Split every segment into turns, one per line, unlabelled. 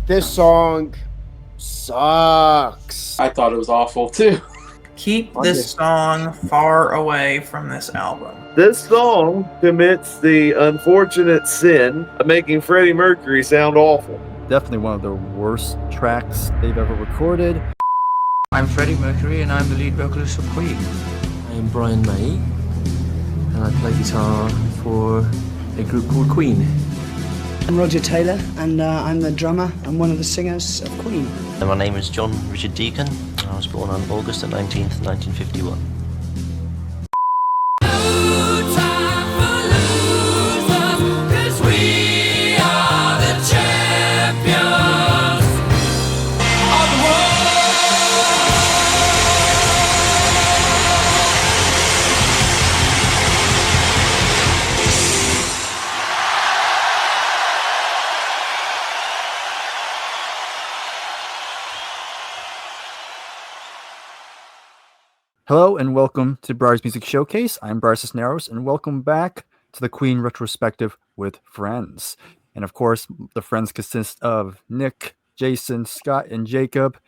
This song sucks.
I thought it was awful too.
Keep this song far away from this album.
This song commits the unfortunate sin of making Freddie Mercury sound awful.
Definitely one of the worst tracks they've ever recorded.
I'm Freddie Mercury and I'm the lead vocalist of Queen.
I'm Brian May and I play guitar for a group called Queen.
I'm Roger Taylor and I'm the drummer and one of the singers of Queen.
And my name is John Deacon. I was born on August the 19th, 1951.
Hello and welcome to Bryer's Music Showcase. I'm Bryer Cisneros and welcome back to the Queen Retrospective with Friends. And of course, the friends consist of Nick, Jason, Scott, and Jacob.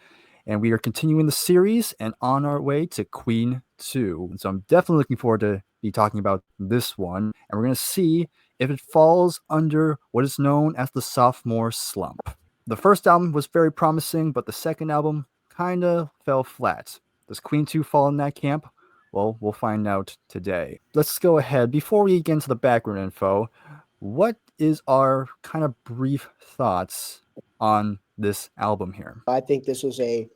And we are continuing the series and on our way to Queen 2. And so I'm definitely looking forward to be talking about this one. And we're going to see if it falls under what is known as the sophomore slump. The first album was very promising, but the second album kind of fell flat. Does Queen 2 fall in that camp? Well, we'll find out today. Let's go ahead. Before we get into the background info, what is our kind of brief thoughts on this album here?
I think this was a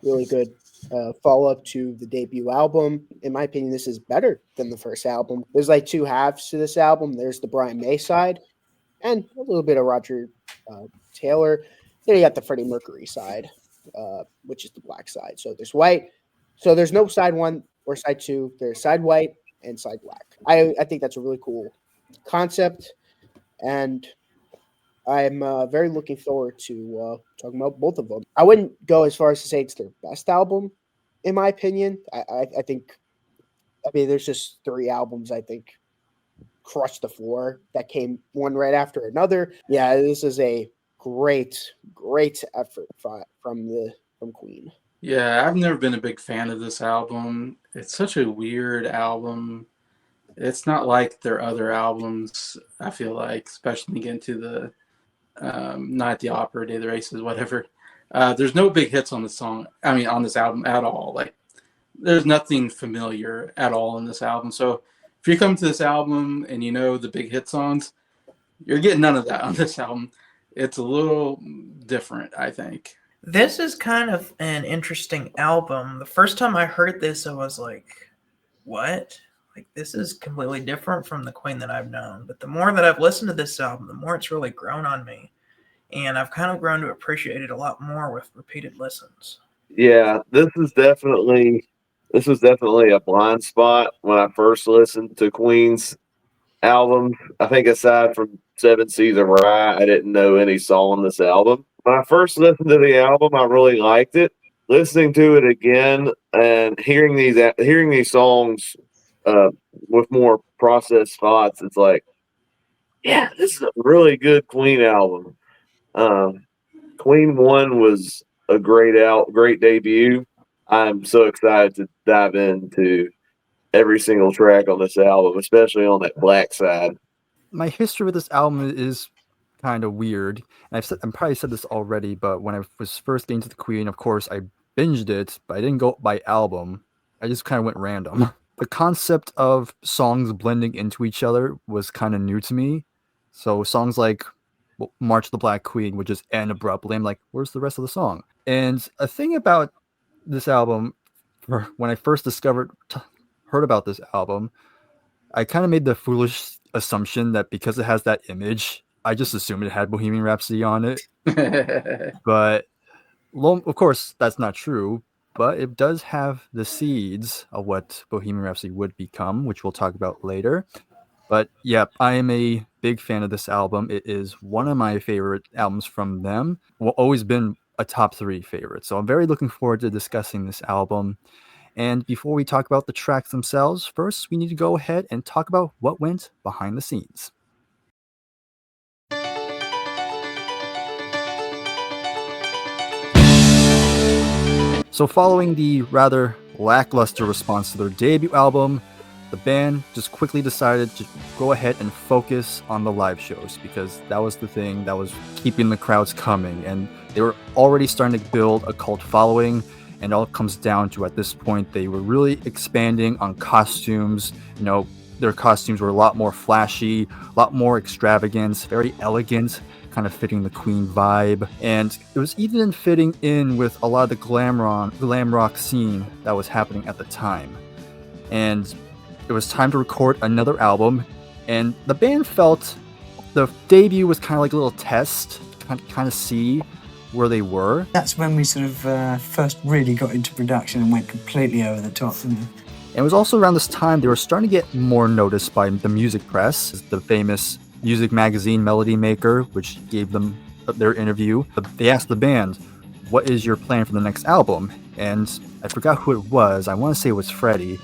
really good follow-up to the debut album. In my opinion, this is better than the first album. There's like two halves to this album. There's the Brian May side and a little bit of Roger Taylor. Then you got the Freddie Mercury side, which is the black side. So there's white. So there's no side one or side two. There's side white and side black. I think that's a really cool concept, and I'm very looking forward to talking about both of them. I wouldn't go as far as to say it's their best album, in my opinion. I think, there's just three albums I think crushed the floor that came one right after another. Yeah, this is a great effort from Queen.
Yeah, I've never been a big fan of this album. It's such a weird album. It's not like their other albums, I feel like, especially when you get into the Night at the Opera, Day of the Races, whatever. There's no big hits on this album at all. Like, there's nothing familiar at all in this album. So if you come to this album and you know the big hit songs, you're getting none of that on this album. It's a little different, I think.
This is kind of an interesting album. The first time I heard this, I was like, what? Like, this is completely different from the Queen that I've known. But the more that I've listened to this album, the more it's really grown on me. And I've kind of grown to appreciate it a lot more with repeated listens.
Yeah, this was definitely a blind spot when I first listened to Queen's album. I think aside from Seas of Rhye, I didn't know any song on this album. When I first listened to the album, I really liked it. Listening to it again and hearing these songs with more processed thoughts, it's like, yeah, this is a really good Queen album. Queen 1 was a great debut. I'm so excited to dive into every single track on this album, especially on that black side.
My history with this album is kind of weird. And I probably said this already, but when I was first getting to the Queen, of course, I binged it, but I didn't go by album. I just kind of went random. The concept of songs blending into each other was kind of new to me. So songs like March of the Black Queen would just end abruptly. I'm like, where's the rest of the song? And a thing about this album, when I first heard about this album, I kind of made the foolish assumption that because it has that image, I just assumed it had Bohemian Rhapsody on it. But of course, that's not true. But it does have the seeds of what Bohemian Rhapsody would become, which we'll talk about later. But yeah, I am a big fan of this album. It is one of my favorite albums from them. Always been a top 3 favorite. So I'm very looking forward to discussing this album. And before we talk about the tracks themselves, first we need to go ahead and talk about what went behind the scenes. So following the rather lackluster response to their debut album, the band just quickly decided to go ahead and focus on the live shows, because that was the thing that was keeping the crowds coming, and they were already starting to build a cult following. And all it comes down to, at this point, they were really expanding on costumes. You know, their costumes were a lot more flashy, a lot more extravagant, very elegant, kind of fitting the Queen vibe. And it was even fitting in with a lot of the glam rock scene that was happening at the time. And it was time to record another album, and the band felt the debut was kind of like a little test, kind of see where they were.
That's when we sort of first really got into production and went completely over the top.
And it was also around this time they were starting to get more noticed by the music press, the famous music magazine Melody Maker, which gave them their interview. They asked the band, "What is your plan for the next album?" And I forgot who it was. I want to say it was Freddie.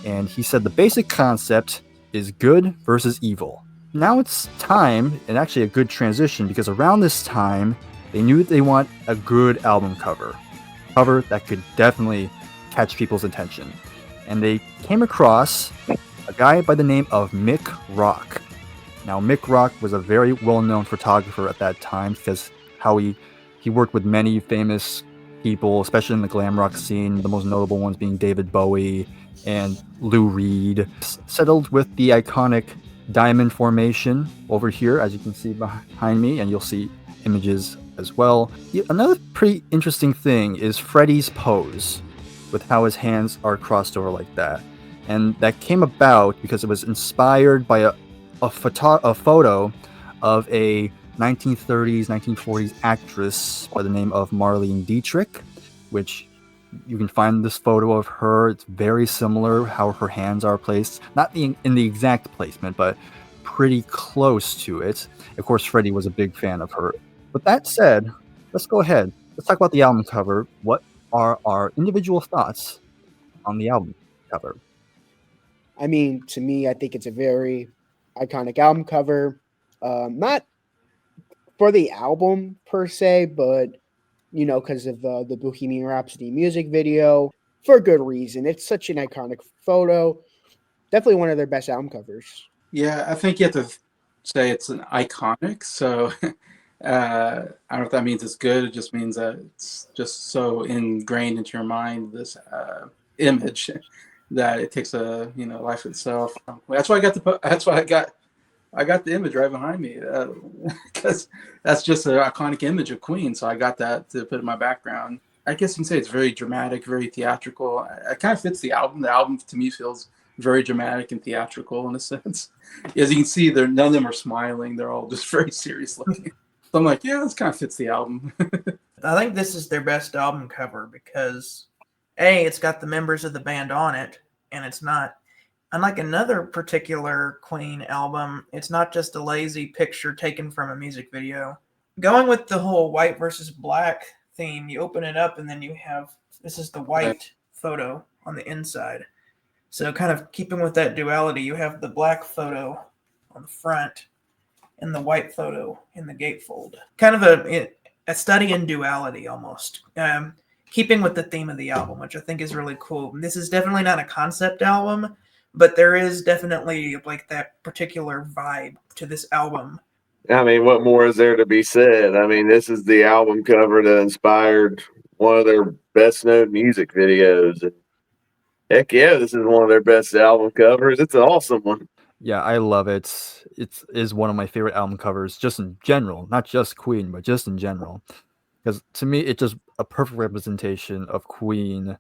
And he said the basic concept is good versus evil. Now it's time, and actually a good transition, because around this time, they knew they want a good album cover that could definitely catch people's attention. And they came across a guy by the name of Mick Rock. Now, Mick Rock was a very well-known photographer at that time, because how he worked with many famous people, especially in the glam rock scene, the most notable ones being David Bowie and Lou Reed. Settled with the iconic diamond formation over here, as you can see behind me, and you'll see images as well. Another pretty interesting thing is Freddie's pose, with how his hands are crossed over like that. And that came about because it was inspired by a photo of a 1930s, 1940s actress by the name of Marlene Dietrich, which you can find this photo of her. It's very similar how her hands are placed, not in the exact placement, but pretty close to it. Of course, Freddie was a big fan of her. With that said, let's go ahead. Let's talk about the album cover. What are our individual thoughts on the album cover?
I mean, to me, I think it's a very iconic album cover. Not for the album per se, but you know, because of the Bohemian Rhapsody music video, for good reason. It's such an iconic photo. Definitely one of their best album covers.
Yeah, I think you have to say it's an iconic. So I don't know if that means it's good. It just means that it's just so ingrained into your mind, this image, that it takes a life itself. That's why I got the image right behind me, because that's just an iconic image of Queen. So I got that to put in my background. I guess you can say it's very dramatic, very theatrical. It kind of fits the album. The album to me feels very dramatic and theatrical in a sense. As you can see, none of them are smiling. They're all just very serious looking. So I'm like, yeah, this kind of fits the album.
I think this is their best album cover because, A, it's got the members of the band on it, and it's not, unlike another particular Queen album, it's not just a lazy picture taken from a music video. Going with the whole white versus black theme, you open it up and then you have, this is the white photo on the inside. So kind of keeping with that duality, you have the black photo on the front and the white photo in the gatefold. Kind of a study in duality almost. Keeping with the theme of the album, which I think is really cool. This is definitely not a concept album, but there is definitely like that particular vibe to this album.
I mean, what more is there to be said? I mean, this is the album cover that inspired one of their best known music videos. And heck yeah, this is one of their best album covers. It's an awesome one.
Yeah, I love it. It is one of my favorite album covers, just in general, not just Queen, but just in general. Because to me, it's just a perfect representation of Queen.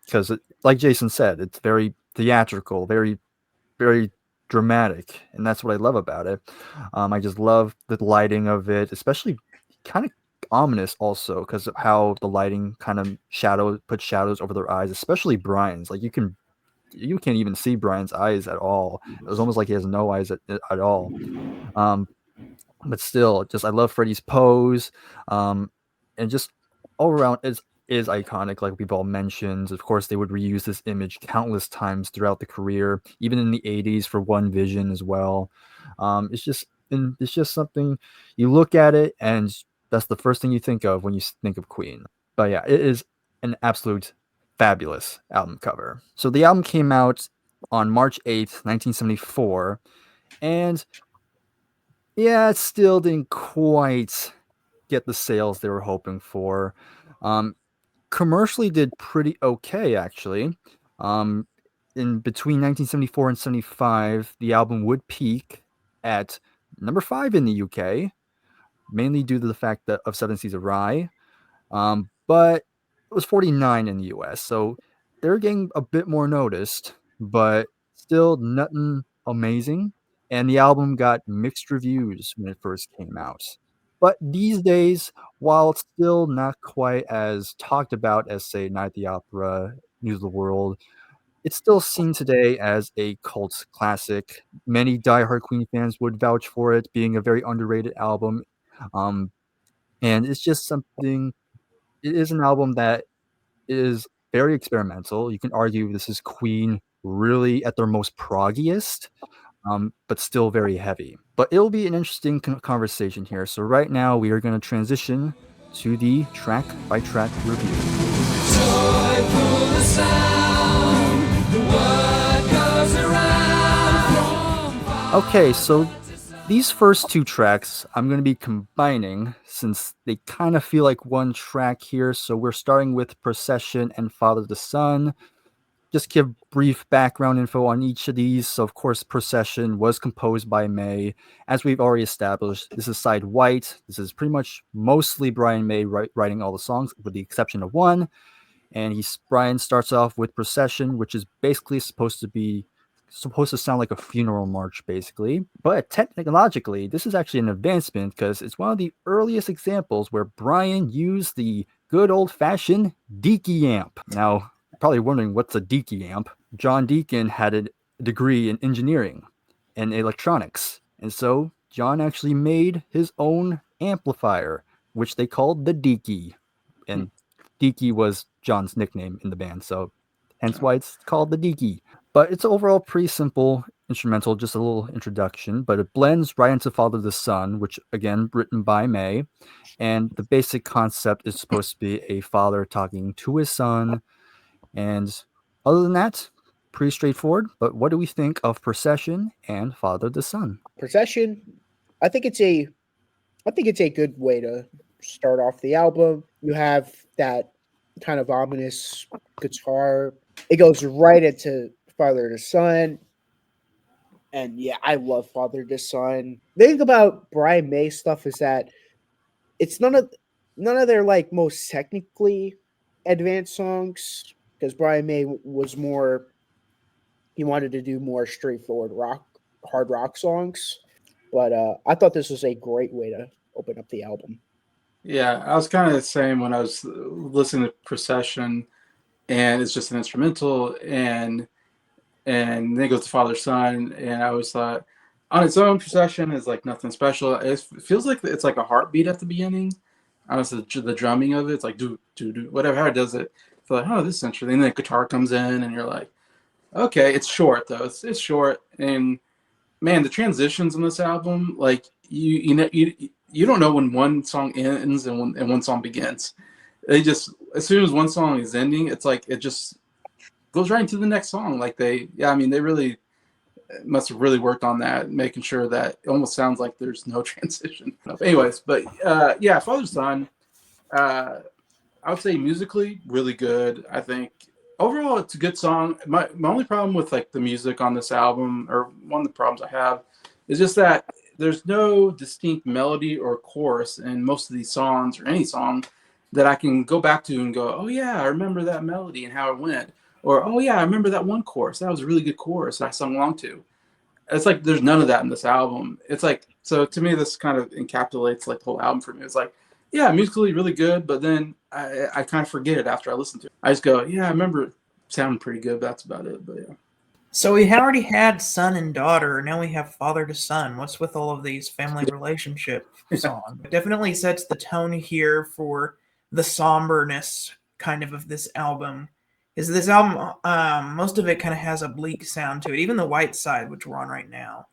Because, like Jason said, it's very theatrical, very, very dramatic, and that's what I love about it. I just love the lighting of it, especially kind of ominous also, because of how the lighting kind of puts shadows over their eyes, especially Brian's. Like you can't even see Brian's eyes at all. It was almost like he has no eyes at all. But still, just I love Freddie's pose, and just all around is iconic, like we've all mentioned. Of course, they would reuse this image countless times throughout the career, even in the 80s for One Vision as well. It's just something you look at it, and that's the first thing you think of when you think of Queen. But yeah, it is an absolute fabulous album cover. So the album came out on March 8th, 1974, and yeah, it still didn't quite get the sales they were hoping for. Commercially did pretty okay, actually. In between 1974 and 75, the album would peak at number 5 in the UK, mainly due to the fact that of Seas of Rhye. But it was 49 in the US, so they're getting a bit more noticed, but still nothing amazing. And the album got mixed reviews when it first came out. But these days, while it's still not quite as talked about as, say, Night at the Opera, News of the World, it's still seen today as a cult classic. Many diehard Queen fans would vouch for it being a very underrated album. Um, and it's just something, it is an album that is very experimental. You can argue this is Queen really at their most proggiest, but still very heavy. But it'll be an interesting conversation here. So right now we are going to transition to the track by track review. Okay, so these first two tracks I'm going to be combining since they kind of feel like one track here. So we're starting with Procession and Father to Son. Just give brief background info on each of these. So, of course, Procession was composed by May. As we've already established, this is side white. This is pretty much mostly Brian May writing all the songs, with the exception of one. And Brian starts off with Procession, which is basically supposed to sound like a funeral march, basically. But technologically, this is actually an advancement because it's one of the earliest examples where Brian used the good old-fashioned Deaky amp. Now, probably wondering what's a Deaky amp. John Deacon had a degree in engineering and electronics, and so John actually made his own amplifier, which they called the Deaky. And Deaky was John's nickname in the band, so hence why it's called the Deaky. But it's overall pretty simple instrumental, just a little introduction, but it blends right into Father to Son, which again written by May. And the basic concept is supposed to be a father talking to his son. And other than that, pretty straightforward. But what do we think of Procession and Father to Son?
Procession, I think it's a good way to start off the album. You have that kind of ominous guitar. It goes right into Father to Son. And yeah, I love Father to Son. The thing about Brian May stuff is that it's none of their like most technically advanced songs, because Brian May was more, he wanted to do more straightforward hard rock songs. But I thought this was a great way to open up the album.
Yeah, I was kind of the same when I was listening to Procession, and it's just an instrumental, and then it goes to Father Son, and I always thought on its own Procession is like nothing special. It feels like it's like a heartbeat at the beginning. Honestly, the drumming of it's like do whatever, how it does it. I feel like, oh, this is interesting. And then the guitar comes in, and you're like, okay, it's short though. It's short, and man, the transitions on this album, like you don't know when one song ends and one song begins. They just, as soon as one song is ending, it's like it just goes right into the next song. Like they really must have really worked on that, making sure that it almost sounds like there's no transition. Anyways, but yeah, Father Son, I would say musically really good. I think overall it's a good song. My only problem with like the music on this album, or one of the problems I have, is just that there's no distinct melody or chorus in most of these songs, or any song that I can go back to and go, oh yeah, I remember that melody and how it went. Or, oh yeah, I remember that one chorus. That was a really good chorus I sung along to. It's like there's none of that in this album. It's like, so to me, this kind of encapsulates like the whole album for me. It's like, yeah, musically really good, but then I kind of forget it after I listen to it. I just go, yeah, I remember it sounding pretty good. But that's about it. But yeah.
So we already had son and daughter. Now we have father to son. What's with all of these family relationship songs? It definitely sets the tone here for the somberness kind of this album. Is this album, most of it kind of has a bleak sound to it, even the White Side, which we're on right now.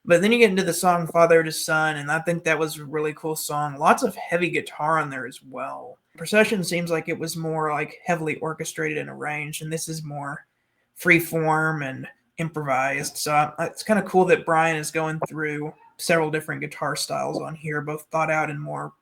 But then you get into the song Father to Son, and I think that was a really cool song. Lots of heavy guitar on there as well. Procession seems like it was more like heavily orchestrated and arranged, and this is more free form and improvised. So it's kind of cool that Bryan is going through several different guitar styles on here, both thought out and more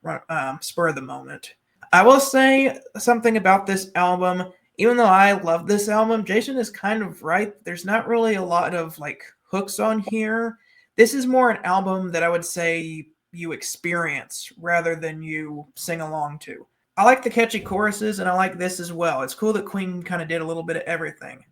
spur of the moment. I will say something about this album. Even though I love this album, Jason is kind of right. There's not really a lot of like hooks on here. This is more an album that I would say you experience rather than you sing along to. I like the catchy choruses, and I like this as well. It's cool that Queen kind of did a little bit of everything.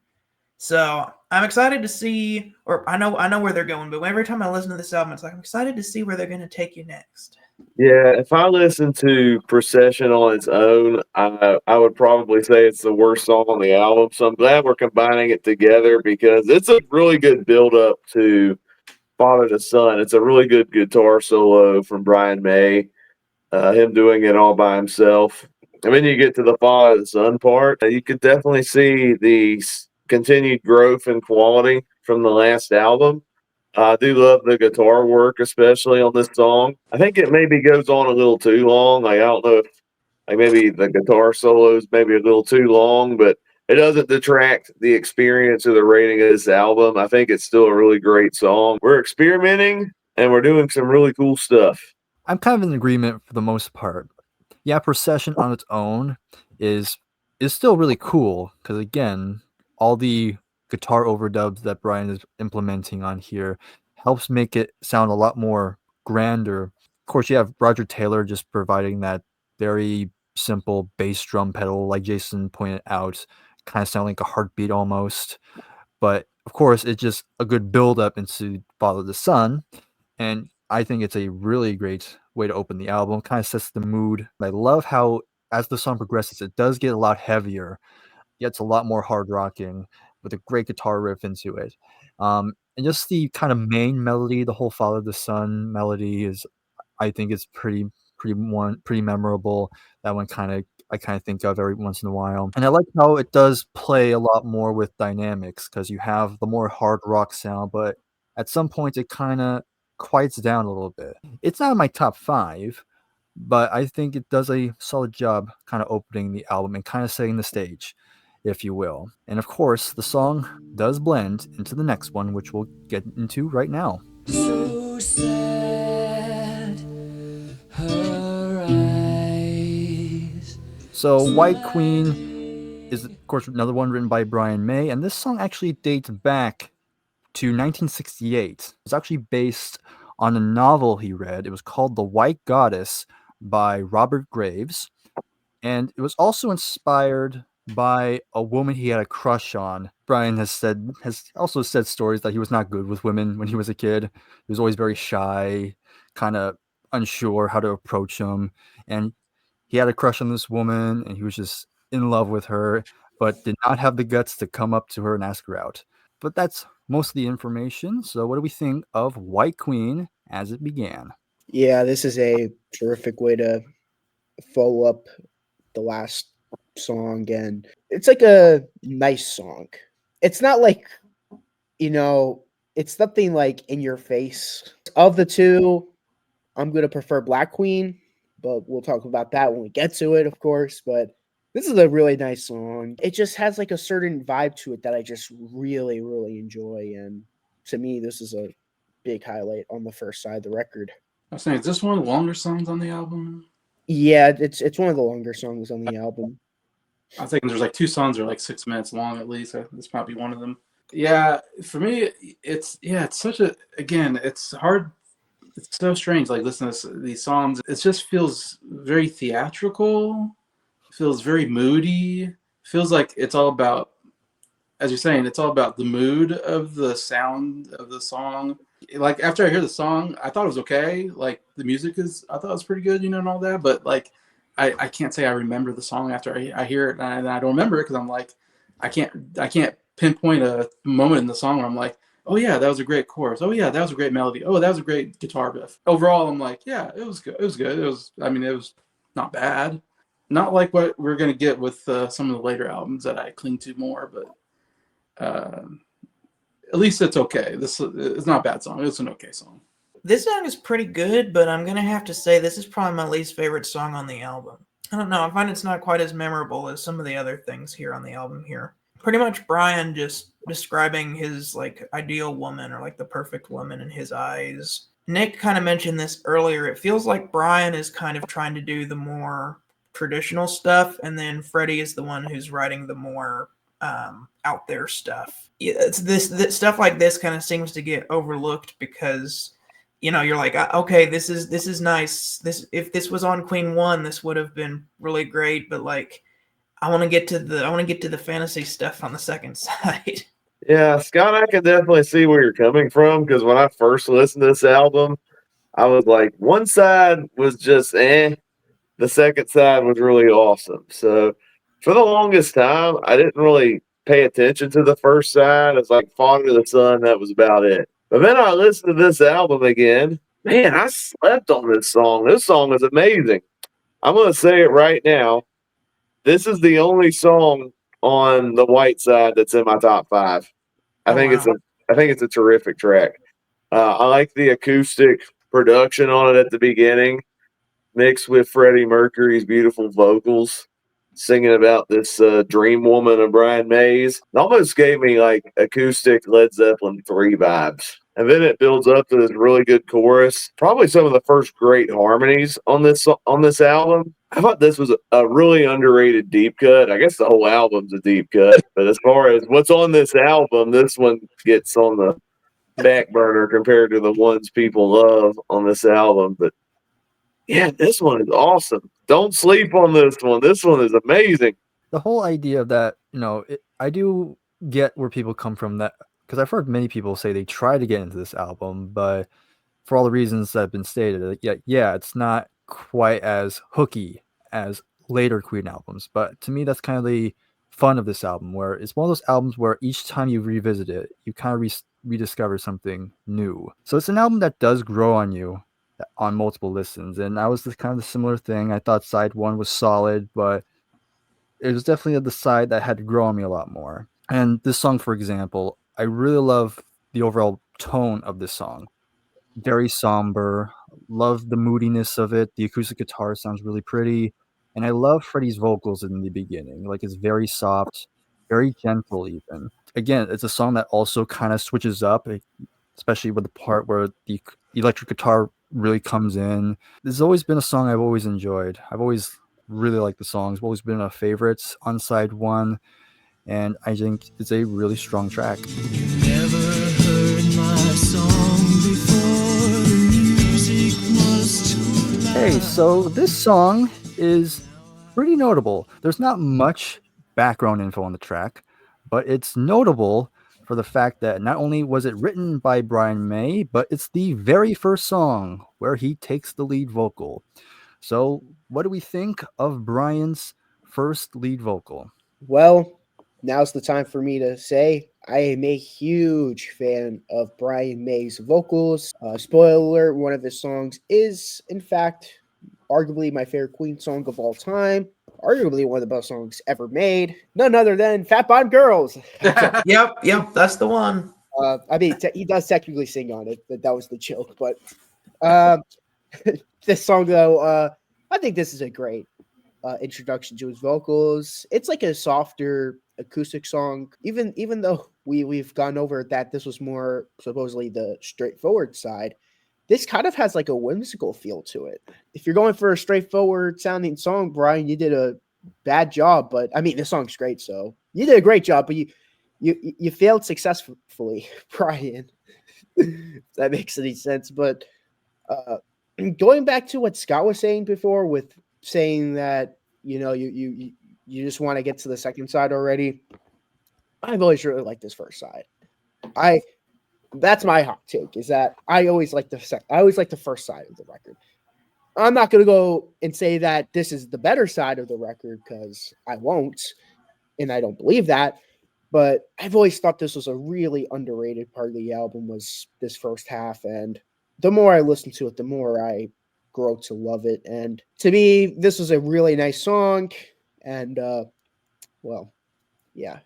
So I'm excited to see, or I know where they're going, but every time I listen to this album, it's like I'm excited to see where they're going to take you next.
Yeah, if I listen to Procession on its own, I would probably say it's the worst song on the album. So I'm glad we're combining it together because it's a really good build up to Father to Son. It's a really good guitar solo from Brian May, him doing it all by himself. And then you get to the Father to Son part. You could definitely see the continued growth and quality from the last album. I do love the guitar work, especially on this song. I think it maybe goes on a little too long. Like, I don't know if maybe the guitar solos maybe a little too long, but it doesn't detract the experience or the rating of this album. I think it's still a really great song. We're experimenting and we're doing some really cool stuff.
I'm kind of in agreement for the most part. Yeah, Procession on its own is still really cool because, again, all the guitar overdubs that Bryan is implementing on here helps make it sound a lot more grander. Of course, you have Roger Taylor just providing that very simple bass drum pedal, like Jason pointed out, kind of sound like a heartbeat almost. But of course, it's just a good build up into Father to Son, and I think it's a really great way to open the album. Kind of sets the mood. I love how as the song progresses, it does get a lot heavier. Gets a lot more hard rocking with a great guitar riff into it. And just the kind of main melody, the whole Father to Son melody is, I think, is pretty memorable. That one I kind of think of every once in a while. And I like how it does play a lot more with dynamics because you have the more hard rock sound, but at some point it kind of quiets down a little bit. It's not in my top 5, but I think it does a solid job kind of opening the album and kind of setting the stage, if you will. And of course, the song does blend into the next one, which we'll get into right now.
So sad, her eyes.
So White Queen is, of course, another one written by Brian May, and this song actually dates back to 1968. It's actually based on a novel he read. It was called The White Goddess by Robert Graves, and it was also inspired by a woman he had a crush on. Bryan has also said stories that he was not good with women when he was a kid. He was always very shy, kind of unsure how to approach them, and he had a crush on this woman, and he was just in love with her, but did not have the guts to come up to her and ask her out. But that's most of the information. So what do we think of White Queen as it began?
Yeah, this is a terrific way to follow up the last song, and it's like a nice song. It's not like, it's nothing like in your face. Of the two, I'm going to prefer Black Queen, but we'll talk about that when we get to it, of course. But this is a really nice song. It just has like a certain vibe to it that I just really, really enjoy. And to me, this is a big highlight on the first side of the record.
I was saying, is this one of the longer songs on the album?
Yeah, it's one of the longer songs on the album.
I think there's like 2 songs that are like 6 minutes long at least. This might be one of them. Yeah, for me, it's such a, again, it's hard. It's so strange, like listening to these songs. It just feels very theatrical, feels very moody, feels like it's all about, as you're saying, it's all about the mood of the sound of the song. Like after I hear the song, I thought it was okay. Like the music I thought it was pretty good, and all that. But like, I can't say I remember the song after I hear it, and I don't remember it because I'm like, I can't pinpoint a moment in the song where I'm like, oh yeah, that was a great chorus. Oh yeah, that was a great melody. Oh, that was a great guitar riff. Overall, I'm like, yeah, it was good. It was good. It was not bad. Not like what we're gonna get with some of the later albums that I cling to more, but at least it's okay. This it's not a bad song. It's an okay song.
This song is pretty good, but I'm going to have to say this is probably my least favorite song on the album. I don't know. I find it's not quite as memorable as some of the other things here on the album here. Pretty much Brian just describing his like ideal woman or like the perfect woman in his eyes. Nick kind of mentioned this earlier. It feels like Brian is kind of trying to do the more traditional stuff, and then Freddie is the one who's writing the more out there stuff. It's this stuff like this kind of seems to get overlooked because you're like, okay, this is nice. If this was on Queen 1, this would have been really great, but like I want to get to the fantasy stuff on the second side.
Yeah, Scott, I can definitely see where you're coming from because when I first listened to this album, I was like, one side was just the second side was really awesome. So for the longest time, I didn't really pay attention to the first side. It's like Father to the Son, that was about it. But then I listened to this album again. Man, I slept on this song. This song is amazing. I'm going to say it right now. This is the only song on the White Side that's in my top 5. I think it's a terrific track. I like the acoustic production on it at the beginning, mixed with Freddie Mercury's beautiful vocals, singing about this dream woman of Brian May's. It almost gave me like acoustic Led Zeppelin 3 vibes. And then it builds up to this really good chorus. Probably some of the first great harmonies on this album. I thought this was a really underrated deep cut. I guess the whole album's a deep cut. But as far as what's on this album, this one gets on the back burner compared to the ones people love on this album. But yeah, this one is awesome. Don't sleep on this one. This one is amazing.
The whole idea of that, I do get where people come from that, because I've heard many people say they try to get into this album, but for all the reasons that have been stated, it's not quite as hooky as later Queen albums. But to me, that's kind of the fun of this album, where it's one of those albums where each time you revisit it, you kind of rediscover something new. So it's an album that does grow on you on multiple listens, and I was kind of the similar thing. I thought side 1 was solid, but it was definitely the side that had to grow on me a lot more. And this song, for example, I really love the overall tone of this song. Very somber. Love the moodiness of it. The acoustic guitar sounds really pretty. And I love Freddie's vocals in the beginning. Like, it's very soft, very gentle even. Again, it's a song that also kind of switches up, especially with the part where the electric guitar really comes in. This has always been a song I've always enjoyed. I've always really liked the song. It's always been a favorite on side 1. And I think it's a really strong track.
You never heard my song before, the music was too loud.
Hey, so this song is pretty notable. There's not much background info on the track, but it's notable for the fact that not only was it written by Brian May, but it's the very first song where he takes the lead vocal. So what do we think of Brian's first lead vocal?
Well, now's the time for me to say I am a huge fan of Brian May's vocals. Spoiler alert, one of his songs is, in fact, arguably my favorite Queen song of all time. Arguably one of the best songs ever made. None other than Fat Bottom Girls.
Yep, that's the one.
I mean, he does technically sing on it, but that was the joke. But this song, though, I think this is a great introduction to his vocals. It's like a softer acoustic song, even though we've gone over that this was more supposedly the straightforward side. This kind of has like a whimsical feel to it. If you're going for a straightforward sounding song, Brian, you did a bad job. But I mean, the song's great, so you did a great job. But you failed successfully, Brian. If that makes any sense. But going back to what Scott was saying before, with saying that you just want to get to the second side already. I've always really liked this first side. That's my hot take, is that I always like the first side of the record. I'm not going to go and say that this is the better side of the record, because I won't, and I don't believe that. But I've always thought this was a really underrated part of the album, was this first half. And the more I listen to it, the more I grow to love it. And to me, this was a really nice song. And,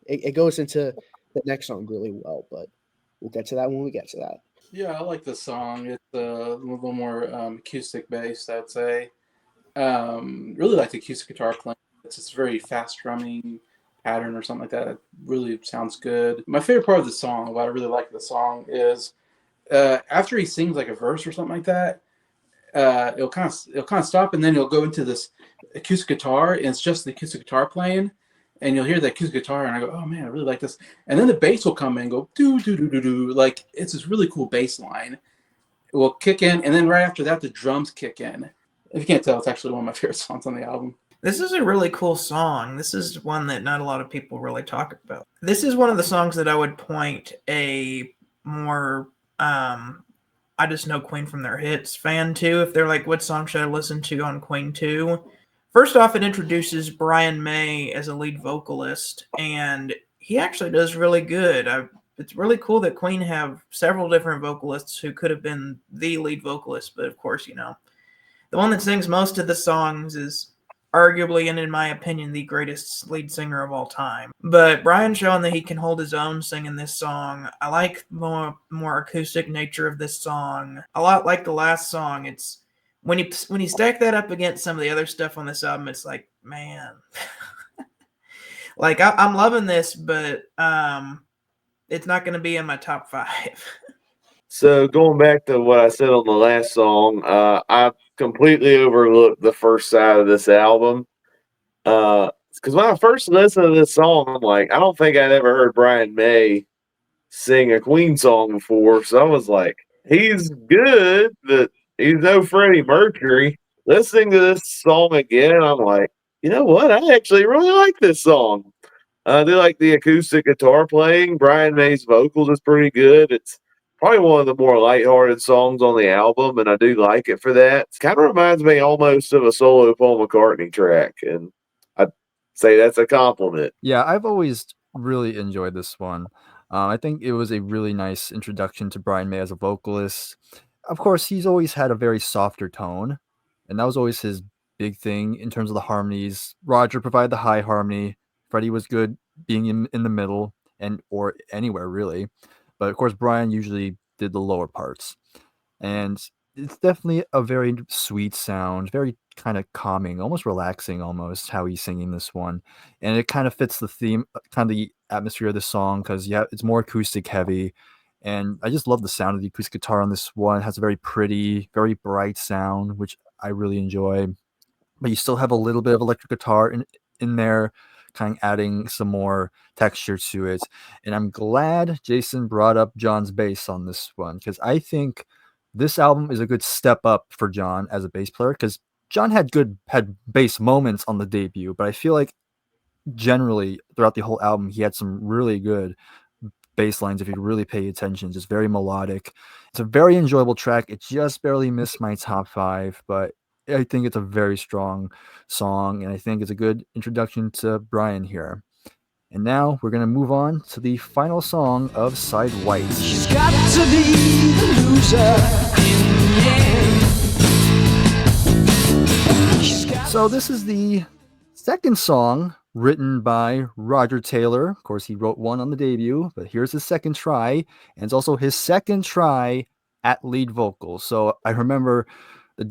it goes into the next song really well. But we'll get to that when we get to that.
Yeah, I like the song. It's a little more acoustic based, I'd say. Really like the acoustic guitar playing. It's just very fast drumming pattern or something like that. It really sounds good. My favorite part of the song, what I really like the song is after he sings like a verse or something like that, it'll kind of stop, and then he'll go into this acoustic guitar, and it's just the acoustic guitar playing, and you'll hear the acoustic guitar, and I go, oh man, I really like this. And then the bass will come in and go do do do do do, like it's this really cool bass line. It will kick in, and then right after that, the drums kick in. If you can't tell, it's actually one of my favorite songs on the album.
This is a really cool song. This is one that not a lot of people really talk about. This is one of the songs that I would point a more I just know Queen from their hits fan to. If they're like, what song should I listen to on Queen 2? First off, it introduces Brian May as a lead vocalist, and he actually does really good. It's really cool that Queen have several different vocalists who could have been the lead vocalist, but of course, the one that sings most of the songs is arguably, and in my opinion, the greatest lead singer of all time. But Brian's showing that he can hold his own singing this song. I like more acoustic nature of this song. A lot like the last song. It's when you stack that up against some of the other stuff on this album, it's like, man. Like I'm loving this, but it's not going to be in my top 5.
So going back to what I said on the last song, I completely overlooked the first side of this album. Because when I first listened to this song, I'm like, I don't think I'd ever heard Brian May sing a Queen song before. So I was like, he's good, but he's no Freddie Mercury. Listening to this song again, I'm like, you know what? I actually really like this song. I do like the acoustic guitar playing. Brian May's vocals is pretty good. It's probably one of the more lighthearted songs on the album, and I do like it for that. It kind of reminds me almost of a solo Paul McCartney track, and I'd say that's a compliment.
Yeah, I've always really enjoyed this one. I think it was a really nice introduction to Brian May as a vocalist. Of course, he's always had a very softer tone, and that was always his big thing in terms of the harmonies. Roger provided the high harmony. Freddie was good being in the middle or anywhere really. But of course, Brian usually did the lower parts. And it's definitely a very sweet sound, very kind of calming, almost relaxing, almost how he's singing this one. And it kind of fits the theme, kind of the atmosphere of the song, because it's more acoustic heavy. And I just love the sound of the acoustic guitar on this one. It has a very pretty, very bright sound, which I really enjoy. But you still have a little bit of electric guitar in there, kind of adding some more texture to it. And I'm glad Jason brought up John's bass on this one, because I think this album is a good step up for John as a bass player, because John had bass moments on the debut, but I feel like generally throughout the whole album he had some really good bass lines if you really pay attention. Just very melodic. It's a very enjoyable track. It just barely missed my top 5, but I think it's a very strong song, and I think it's a good introduction to Brian here. And now we're going to move on to the final song of Side White.
She's got to be the loser in the end.
So this is the second song written by Roger Taylor. Of course, he wrote one on the debut, but here's his second try, and it's also his second try at lead vocals. So I remember on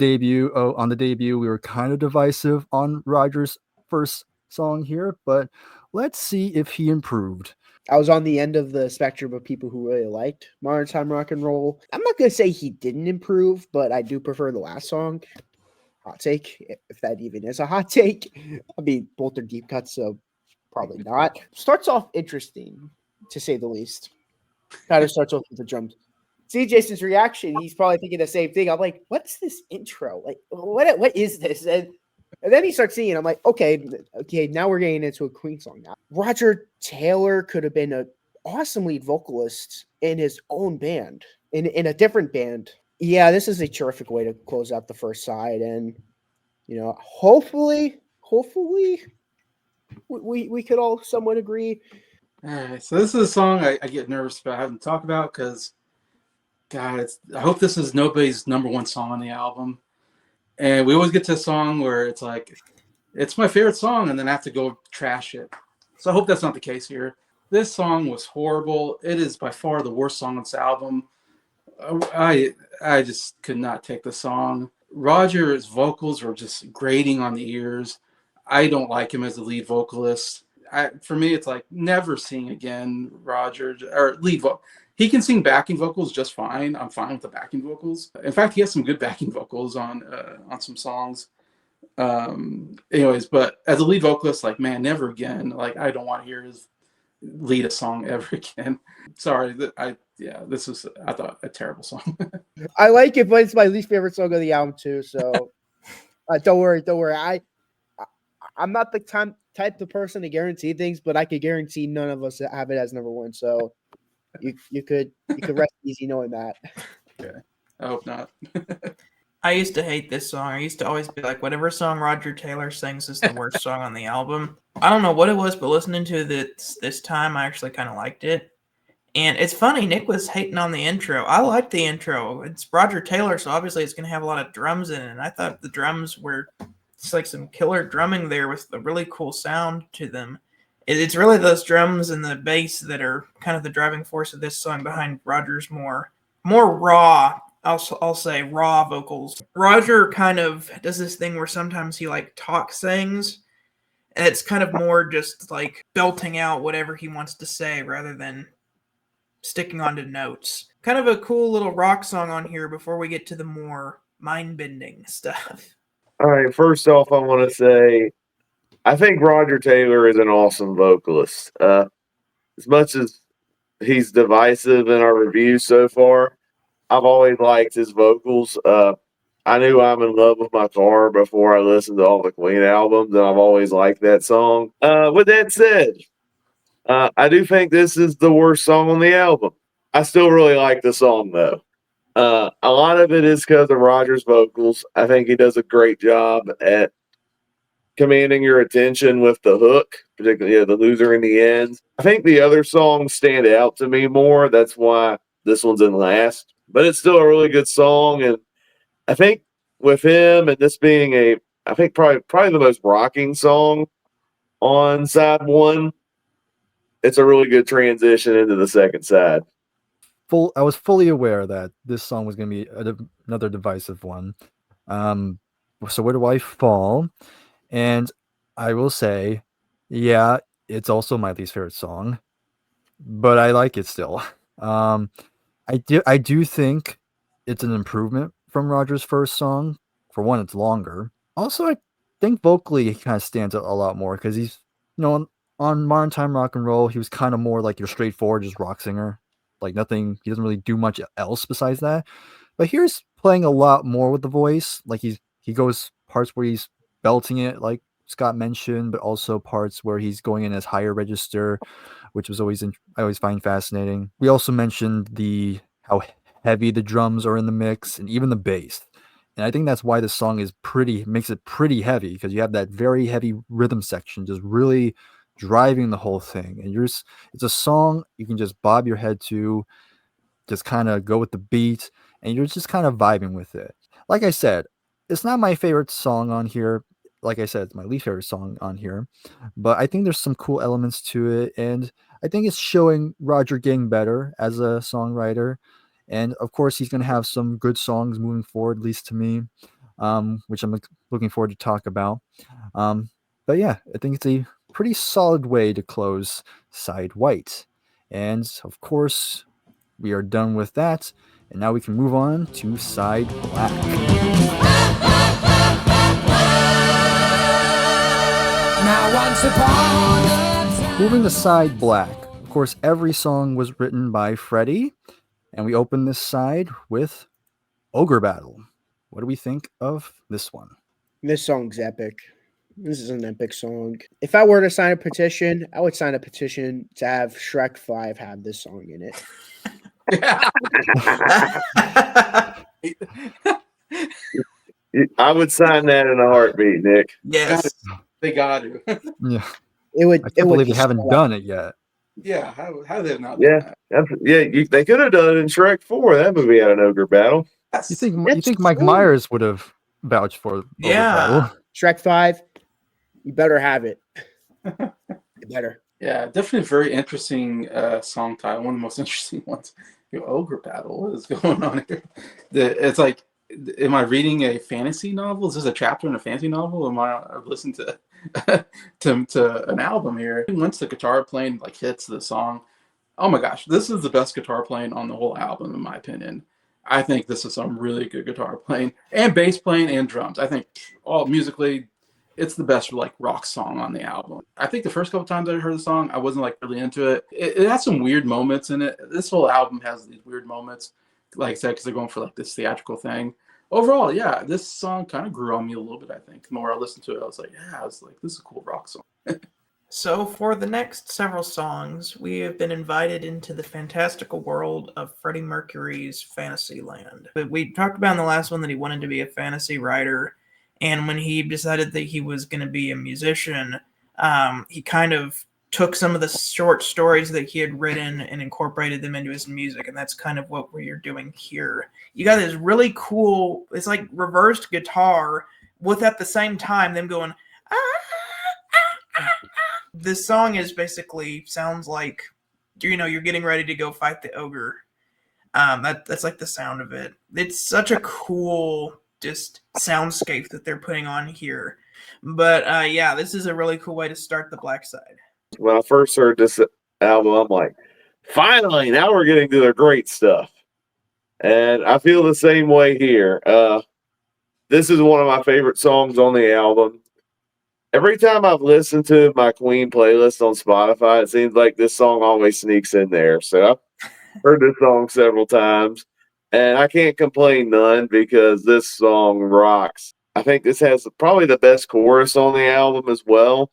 the debut, we were kind of divisive on Roger's first song here, but let's see if he improved.
I was on the end of the spectrum of people who really liked Modern Time Rock and Roll. I'm not going to say he didn't improve, but I do prefer the last song. Hot take, if that even is a hot take. I mean, both are deep cuts, so probably not. Starts off interesting, to say the least. Kind of starts off with the drums. See Jason's reaction. He's probably thinking the same thing. I'm like, what's this intro? Like, what is this? And then he starts singing. I'm like, okay, now we're getting into a Queen song now. Roger Taylor could have been an awesome lead vocalist in his own band, in a different band. Yeah, this is a terrific way to close out the first side. And, hopefully we could all somewhat agree.
All right, so this is a song I get nervous about having to talk about because, God, I hope this is nobody's number one song on the album. And we always get to a song where it's like, it's my favorite song, and then I have to go trash it. So I hope that's not the case here. This song was horrible. It is by far the worst song on this album. I just could not take the song. Roger's vocals were just grating on the ears. I don't like him as a lead vocalist. For me, it's like never sing again, Roger, or lead vocal. He can sing backing vocals just fine. I'm fine with the backing vocals. In fact, he has some good backing vocals on some songs. Anyways, but as a lead vocalist, like, man, never again. Like, I don't want to hear his lead a song ever again. Sorry, this was, I thought, a terrible song.
I like it, but it's my least favorite song of the album too. So don't worry. I'm not the type of person to guarantee things, but I could guarantee none of us have it as number one. So you could rest easy knowing that.
Okay, I hope not.
I used to hate this song. I used to always be like, whatever song Roger Taylor sings is the worst song on the album. I don't know what it was, but listening to this time, I actually kind of liked it. And it's funny, Nick was hating on the intro. I like the intro. It's Roger Taylor, so obviously it's going to have a lot of drums in it. And I thought the drums were just like some killer drumming there with a really cool sound to them. It's really those drums and the bass that are kind of the driving force of this song behind Roger's more raw, I'll say raw vocals. Roger kind of does this thing where sometimes he like talks things, and it's kind of more just like belting out whatever he wants to say rather than sticking onto notes. Kind of a cool little rock song on here before we get to the more mind-bending stuff.
All right, first off, I want to say I think Roger Taylor is an awesome vocalist. As much as he's divisive in our reviews so far, I've always liked his vocals. I knew I'm in Love with My Car before I listened to all the Queen albums, and I've always liked that song. With that said, I do think this is the worst song on the album. I still really like the song, though. A lot of it is because of Roger's vocals. I think he does a great job at commanding your attention with the hook, particularly the loser in the end. I think the other songs stand out to me more. That's why this one's in last. But it's still a really good song, and I think with him and this being I think probably the most rocking song on side one, it's a really good transition into the second side.
I was fully aware that this song was going to be another divisive one. So where do I fall? And I will say, yeah, it's also my least favorite song, but I like it still. I do think it's an improvement from Roger's first song. For one, it's longer. Also, I think vocally he kind of stands out a lot more because he's, on Modern Time Rock and Roll, he was kind of more like your straightforward just rock singer. Like nothing, he doesn't really do much else besides that. But here's playing a lot more with the voice. Like he goes parts where he's belting it, like Scott mentioned, but also parts where he's going in as higher register, which was I always find fascinating. We also mentioned how heavy the drums are in the mix and even the bass. And I think that's why the song makes it pretty heavy, because you have that very heavy rhythm section just really driving the whole thing. And it's a song you can just bob your head to, just kind of go with the beat, and you're just kind of vibing with it. Like I said, it's not my favorite song on here. Like I said, it's my least favorite song on here, but I think there's some cool elements to it, and I think it's showing Roger getting better as a songwriter. And of course, he's going to have some good songs moving forward, at least to me, which I'm looking forward to talk about. But yeah, I think it's a pretty solid way to close side white. And of course, we are done with that. And now we can move on to side black. Moving to side black. Of course, every song was written by Freddie. And we open this side with Ogre Battle. What do we think of this one?
This song's epic. This is an epic song. If I were to sign a petition, I would sign a petition to have Shrek 5 have this song in it.
I would sign that in a heartbeat, Nick.
Yes.
They got to.
Yeah.
It would.
I can't believe they haven't done it yet.
Yeah, how they have not done
that? They could have done it in Shrek 4. That movie had an Ogre Battle.
You think Mike Myers would have vouched for Ogre Battle?
Shrek 5, you better have it. You better.
Yeah, definitely a very interesting song title. One of the most interesting ones. Ogre Battle. What is going on here? It's like, am I reading a fantasy novel? Is this a chapter in a fantasy novel? I've listened to to an album here. Once the guitar playing like hits the song, oh my gosh, this is the best guitar playing on the whole album, in my opinion. I think this is some really good guitar playing and bass playing and drums. I think all musically, it's the best like rock song on the album. I think the first couple times I heard the song, I wasn't like really into it. It has some weird moments in it. This whole album has these weird moments, like I said, because they're going for like this theatrical thing. Overall, yeah, this song kind of grew on me a little bit. I think the more I listened to it, I was like, yeah, I was like, this is a cool rock song.
So, for the next several songs, we have been invited into the fantastical world of Freddie Mercury's Fantasyland. We talked about in the last one that he wanted to be a fantasy writer, and when he decided that he was going to be a musician, he kind of took some of the short stories that he had written and incorporated them into his music, and that's kind of what we're doing here. You got this really cool, it's like reversed guitar, with at the same time them going, this song is basically sounds like you're getting ready to go fight the ogre. That's like the sound of it. It's such a cool just soundscape that they're putting on here. But yeah, this is a really cool way to start the Black Side.
When I first heard this album, I'm like, finally, now we're getting to the great stuff. And I feel the same way here. This is one of my favorite songs on the album. Every time I've listened to my Queen playlist on Spotify, it seems like this song always sneaks in there. So I've heard this song several times, and I can't complain none because this song rocks. I think this has probably the best chorus on the album as well.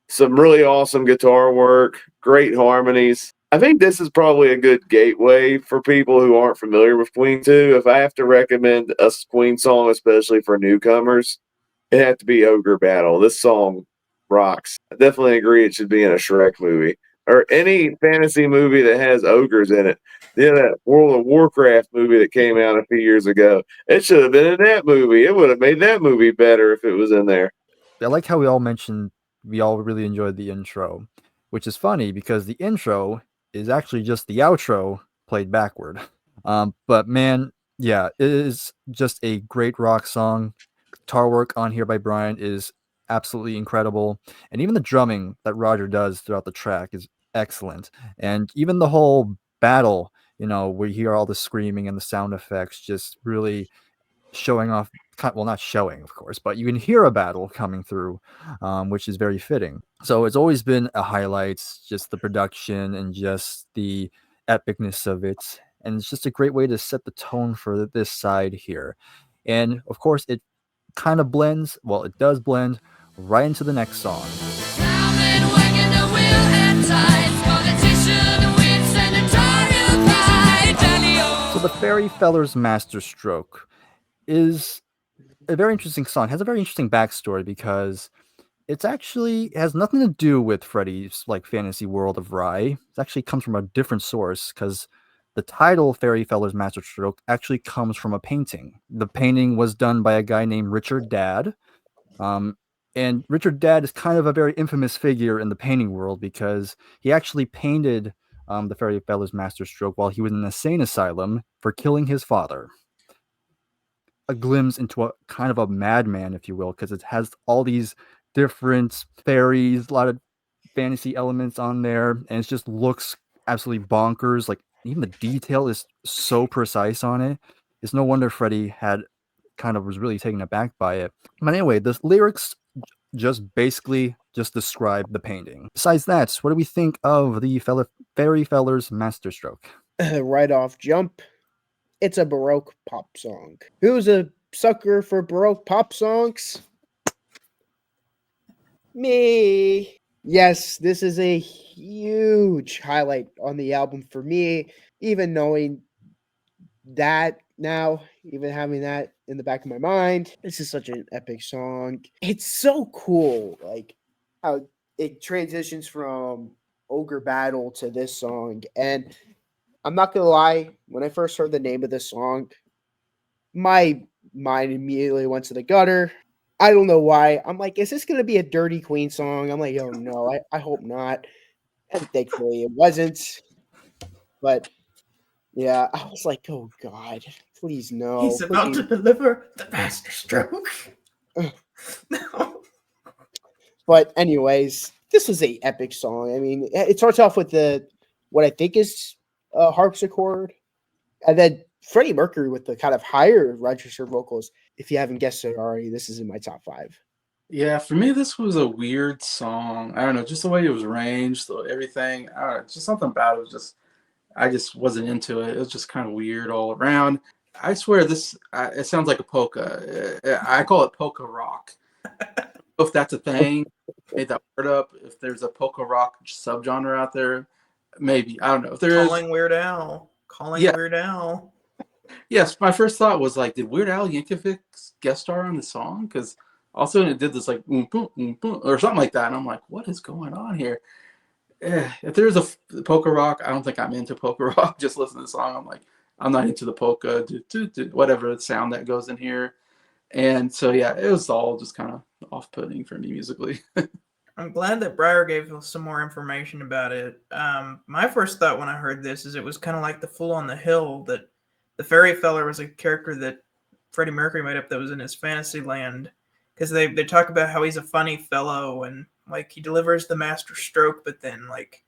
Some really awesome guitar work, great harmonies. I think this is probably a good gateway for people who aren't familiar with Queen too. If I have to recommend a Queen song, especially for newcomers, it had to be Ogre Battle. This song rocks. I definitely agree it should be in a Shrek movie or any fantasy movie that has ogres in it. You know, that World of Warcraft movie that came out a few years ago. It should have been in that movie. It would have made that movie better if it was in there.
I like how we all mentioned we all really enjoyed the intro, which is funny because the intro is actually just the outro played backward. But man, yeah, it is just a great rock song. Guitar work on here by Bryan is absolutely incredible, and even the drumming that Roger does throughout the track is excellent. And even the whole battle, we hear all the screaming and the sound effects just really showing off. Well, not showing, of course, but you can hear a battle coming through, which is very fitting. So it's always been a highlight, just the production and just the epicness of it. And it's just a great way to set the tone for this side here. And of course, it kind of blends, well, it does blend right into the next song. So the Fairy Feller's Masterstroke is a very interesting song. It has a very interesting backstory because it's actually has nothing to do with Freddie's like fantasy world of Rhye. It actually comes from a different source because the title Fairy Feller's Masterstroke actually comes from a painting. The painting was done by a guy named Richard Dadd. And Richard Dadd is kind of a very infamous figure in the painting world because he actually painted the Fairy Feller's Masterstroke while he was in an insane asylum for killing his father. A glimpse into a kind of a madman, if you will, because it has all these different fairies, a lot of fantasy elements on there, and it just looks absolutely bonkers. Like even the detail is so precise on it. It's no wonder Freddie was really taken aback by it. But anyway, the lyrics just basically describe the painting. Besides that, what do we think of the Fairy Feller's Masterstroke?
Right off jump, it's a Baroque pop song. Who's a sucker for Baroque pop songs? Me. Yes, this is a huge highlight on the album for me. Even knowing that now, even having that in the back of my mind, this is such an epic song. It's so cool, like how it transitions from Ogre Battle to this song. And I'm not gonna lie, when I first heard the name of this song, my mind immediately went to the gutter. I don't know why. I'm like, is this gonna be a Dirty Queen song? I'm like, oh no, I hope not. And thankfully it wasn't. But yeah, I was like, oh God, please no.
He's about
please.
to deliver the master stroke. No.
But anyways, this was a epic song. I mean, it starts off with what I think is a harpsichord, and then Freddie Mercury with the kind of higher register vocals. If you haven't guessed it already, this is in my top 5.
Yeah, for me, this was a weird song. I don't know, just the way it was arranged, everything. I don't know, just something about it was just, I just wasn't into it. It was just kind of weird all around. I swear this, it sounds like a polka. I call it polka rock. If that's a thing, made that word up. If there's a polka rock subgenre out there, maybe. I don't know. If there is,
Calling Weird Al. Calling
Yeah.
Weird Al.
yes, my first thought was like, did Weird Al Yankovic guest star on the song? Because also it did this like or something like that, and I'm like, what is going on here? If there's a polka rock, I don't think I'm into polka rock. Just listen to the song, I'm like, I'm not into the polka, whatever the sound that goes in here. And so yeah, it was all just kind of off-putting for me musically.
I'm glad that Bryer gave us some more information about it. My first thought when I heard this is it was kind of like the Fool on the Hill, that the fairy feller was a character that Freddie Mercury made up that was in his fantasy land. Because they talk about how he's a funny fellow and like he delivers the master stroke, but then like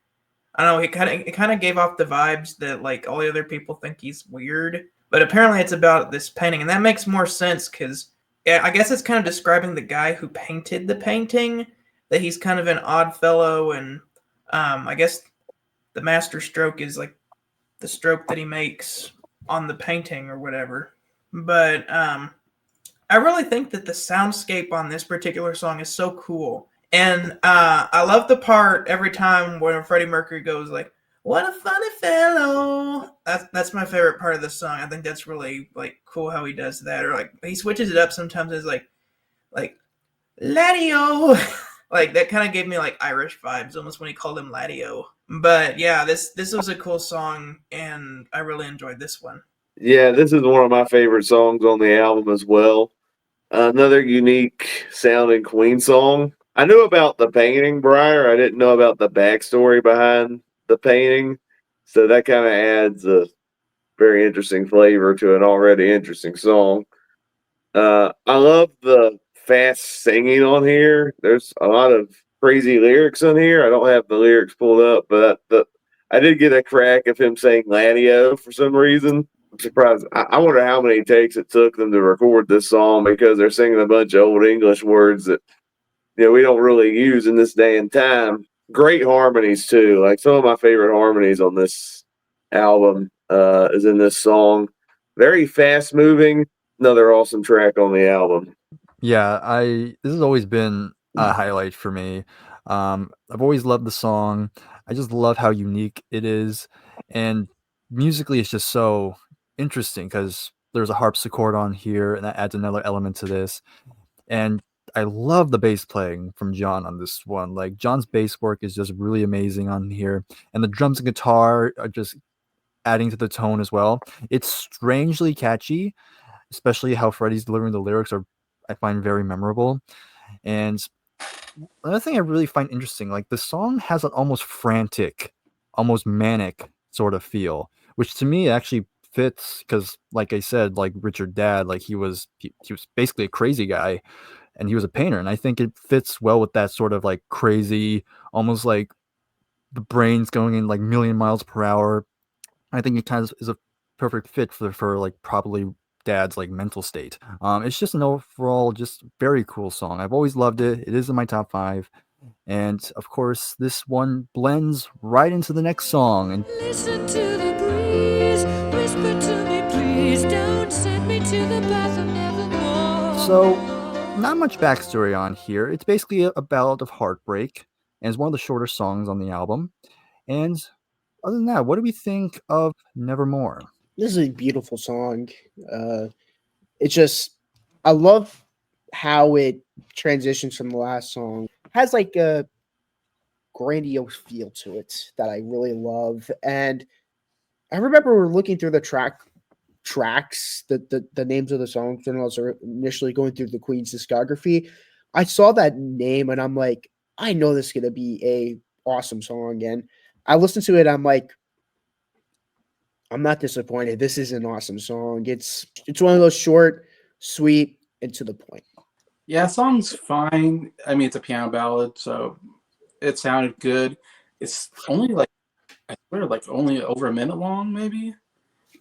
I don't know, it kind of gave off the vibes that like all the other people think he's weird. But apparently it's about this painting, and that makes more sense because I guess it's kind of describing the guy who painted the painting, that he's kind of an odd fellow, and I guess the master stroke is like the stroke that he makes on the painting or whatever. But I really think that the soundscape on this particular song is so cool. And I love the part every time when Freddie Mercury goes like, "What a funny fellow." That's my favorite part of the song. I think that's really like cool how he does that. Or like he switches it up sometimes. It's like Ladio. Like that kind of gave me like Irish vibes almost when he called him Ladio. But yeah, this was a cool song, and I really enjoyed this one.
Yeah, this is one of my favorite songs on the album as well. Another unique sounding Queen song. I knew about the painting, Bryer. I didn't know about the backstory behind the painting. So that kind of adds a very interesting flavor to an already interesting song. I love the fast singing on here. There's a lot of crazy lyrics on here. I don't have the lyrics pulled up, but I did get a crack of him saying Ladio for some reason. I'm surprised. I wonder how many takes it took them to record this song, because they're singing a bunch of old English words that we don't really use in this day and time. Great harmonies too. Like some of my favorite harmonies on this album is in this song. Very fast moving. Another awesome track on the album.
Yeah, this has always been a highlight for me. I've always loved the song. I just love how unique it is, and musically it's just so interesting because there's a harpsichord on here, and that adds another element to this. And I love the bass playing from John on this one. Like John's bass work is just really amazing on here, and the drums and guitar are just adding to the tone as well. It's strangely catchy, especially how Freddie's delivering the lyrics I find very memorable. And another thing I really find interesting, like the song has an almost frantic, almost manic sort of feel, which to me actually fits because, like I said, like Richard Dad, like he was basically a crazy guy, and he was a painter, and I think it fits well with that sort of like crazy, almost like the brain's going in like million miles per hour. I think it kind of is a perfect fit for like probably Dad's like mental state. It's just an overall just very cool song. I've always loved it. It is in my top 5. And of course, this one blends right into the next song. And
Listen to the breeze, whisper to me, please don't send me to the path of nevermore.
So, not much backstory on here. It's basically a ballad of heartbreak, and it's one of the shorter songs on the album. And other than that, what do we think of Nevermore?
This is a beautiful song. It's just, I love how it transitions from the last song. It has like a grandiose feel to it that I really love. And I remember looking through the tracks, the names of the songs, and also initially going through the Queen's discography. I saw that name and I'm like, I know this is going to be a awesome song. And I listened to it. I'm like, I'm not disappointed. This is an awesome song. It's one of those short, sweet, and to the point.
Yeah, song's fine. I mean, it's a piano ballad, so it sounded good. It's only like, I swear, like only over a minute long, maybe.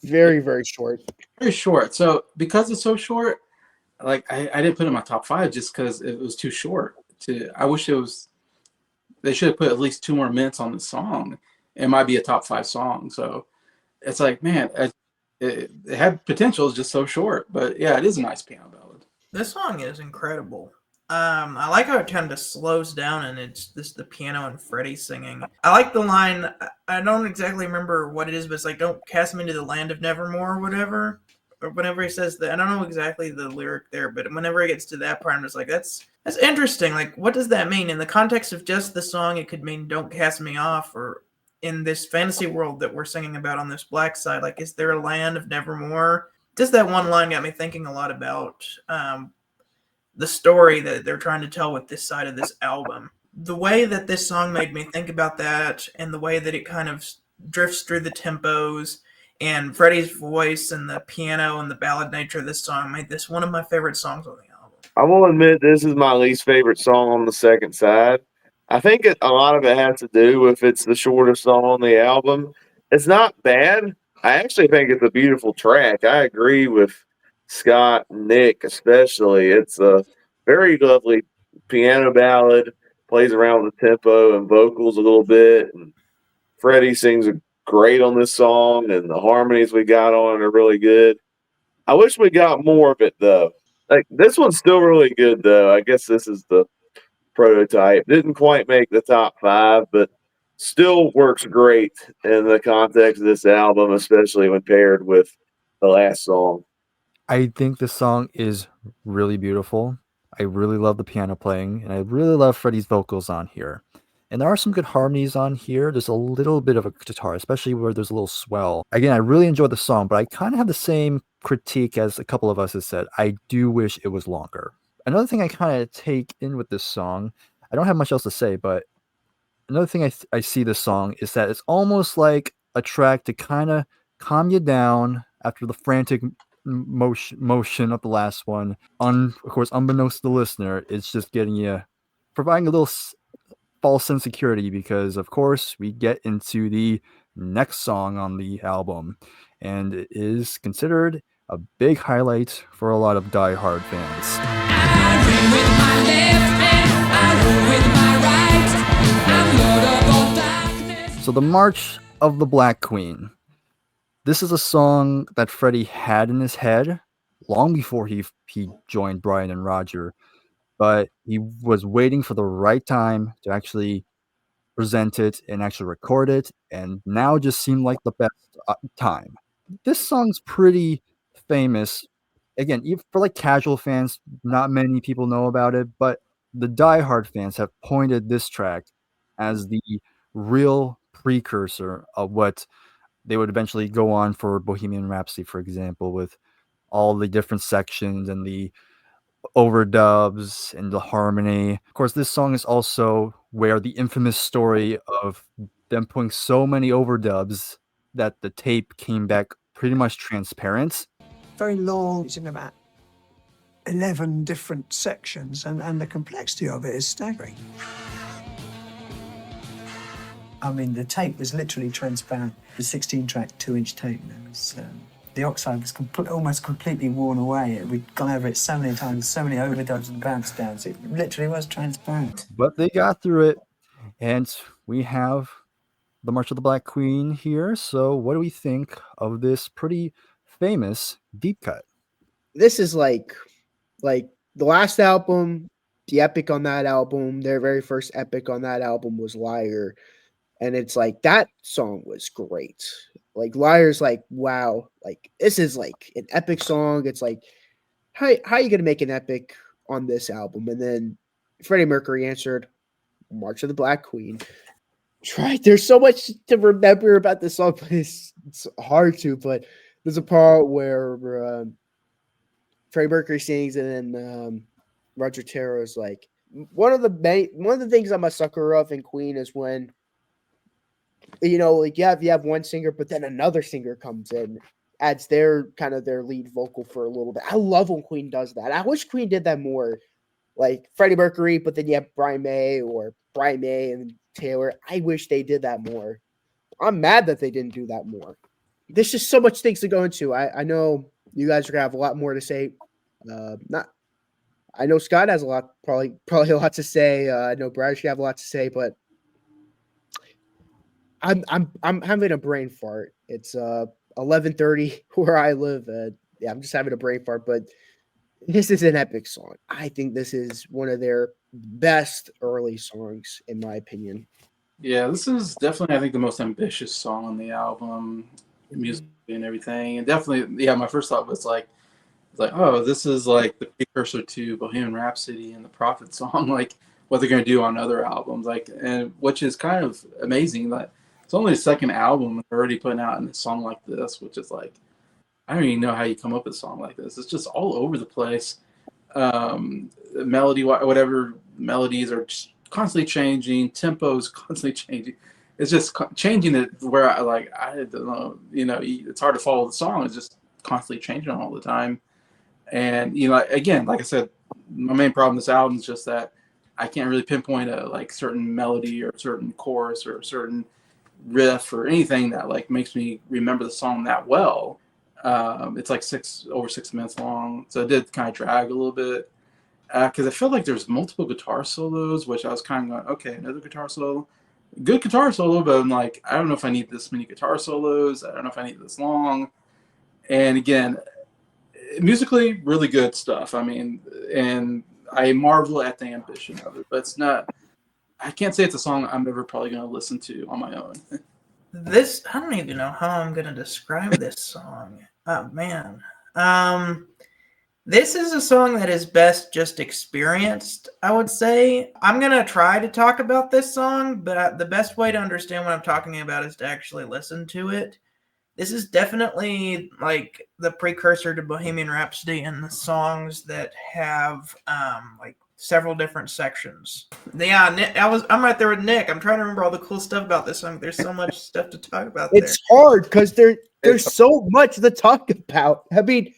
Very, very short.
Very short. So because it's so short, like I didn't put it in my top 5 just because it was too short. I wish it was. They should have put at least 2 more minutes on the song. It might be a top 5 song. So it's like, man, it had potential. It's just so short. But yeah, it is a nice piano ballad.
This song is incredible. I like how it kind of slows down and it's the piano and Freddie singing. I like the line. I don't exactly remember what it is, but it's like, "Don't cast me into the land of Nevermore," or whatever. Or whenever he says that, I don't know exactly the lyric there, but whenever he gets to that part, I'm just like, that's interesting. Like, what does that mean? In the context of just the song, it could mean "Don't cast me off," or in this fantasy world that we're singing about on this black side, like, is there a land of Nevermore? Just that one line got me thinking a lot about the story that they're trying to tell with this side of this album. The way that this song made me think about that, and the way that it kind of drifts through the tempos, and Freddie's voice and the piano and the ballad nature of this song made this one of my favorite songs on the album.
I will admit this is my least favorite song on the second side. I think a lot of it has to do with it's the shortest song on the album. It's not bad. I actually think it's a beautiful track. I agree with Scott and Nick especially. It's a very lovely piano ballad, plays around with the tempo and vocals a little bit. And Freddie sings great on this song, and the harmonies we got on it are really good. I wish we got more of it, though. Like, this one's still really good, though. I guess this is the prototype. Didn't quite make the top 5, but still works great in the context of this album, especially when paired with the last song.
I think the song is really beautiful. I really love the piano playing, and I really love Freddie's vocals on here. And there are some good harmonies on here. There's a little bit of a guitar, especially where there's a little swell. Again, I really enjoyed the song, but I kind of have the same critique as a couple of us have said. I do wish it was longer. Another thing I kind of take in with this song, I don't have much else to say, but another thing I see this song is that it's almost like a track to kind of calm you down after the frantic motion of the last one. Of course, unbeknownst to the listener, it's just getting you, providing a little false sense of security, because of course we get into the next song on the album, and it is considered a big highlight for a lot of die-hard fans. So the March of the Black Queen. This is a song that Freddie had in his head long before he joined Bryan and Roger, but he was waiting for the right time to actually present it and actually record it, and now just seemed like the best time. This song's pretty famous. Again, even for like casual fans, not many people know about it, but the diehard fans have pointed this track as the real precursor of what they would eventually go on for Bohemian Rhapsody, for example, with all the different sections and the overdubs and the harmony. Of course, this song is also where the infamous story of them putting so many overdubs that the tape came back pretty much transparent.
Very long, it's in about 11 different sections, and the complexity of it is staggering. I mean, the tape was literally transparent. The 16-track, 2-inch tape. The oxide was almost completely worn away. We'd gone over it so many times, so many overdubs and bounce downs. It literally was transparent.
But they got through it, and we have the March of the Black Queen here. So what do we think of this pretty famous deep cut?
This is like the last album, the epic on that album, their very first epic on that album was Liar. And it's like, that song was great. Like, Liar's like, wow, like, this is like an epic song. It's like, how are you going to make an epic on this album? And then Freddie Mercury answered, March of the Black Queen. Right. There's so much to remember about this song, but it's hard to. But there's a part where Freddie Mercury sings, and then Roger Taylor is like, one of the things I'm a sucker of in Queen is when like you have one singer, but then another singer comes in, adds their lead vocal for a little bit. I love when Queen does that. I wish Queen did that more, like Freddie Mercury, but then you have Brian May and Taylor. I wish they did that more. I'm mad that they didn't do that more. There's just so much things to go into. I know you guys are gonna have a lot more to say. I know Scott has probably a lot to say. I know Bryer should have a lot to say, but I'm having a brain fart. It's 11:30 where I live. Yeah, I'm just having a brain fart, but this is an epic song. I think this is one of their best early songs, in my opinion.
Yeah, this is definitely, I think, the most ambitious song on the album, musically and everything. And definitely, yeah, my first thought was like, oh, this is like the precursor to Bohemian Rhapsody and the Prophet song, like what they're going to do on other albums, like, and which is kind of amazing. Like, it's only the second album and they're already putting out a song like this, which is like, I don't even know how you come up with a song like this. It's just all over the place. Melody, whatever melodies are just constantly changing, tempos constantly changing. It's just changing it where I don't know, it's hard to follow the song. It's just constantly changing all the time. And again, like I said, my main problem with this album is just that I can't really pinpoint a like certain melody or a certain chorus or a certain riff or anything that like makes me remember the song that well. It's like over 6 minutes long, so it did kind of drag a little bit because I feel like there's multiple guitar solos, which I was kind of going, okay, another guitar solo, good guitar solo, but I'm like, I don't know if I need this many guitar solos. I don't know if I need this long. And again, musically, really good stuff. I mean, and I marvel at the ambition of it, but it's not. I can't say it's a song I'm ever probably going to listen to on my own.
I don't even know how I'm going to describe this song. Oh, man. This is a song that is best just experienced, I would say. I'm going to try to talk about this song, but the best way to understand what I'm talking about is to actually listen to it. This is definitely like the precursor to Bohemian Rhapsody and the songs that have like several different sections. Yeah, Nick, I'm right there with Nick. I'm trying to remember all the cool stuff about this song. There's so much stuff to talk about.
It's hard because there's so much to talk about. I mean,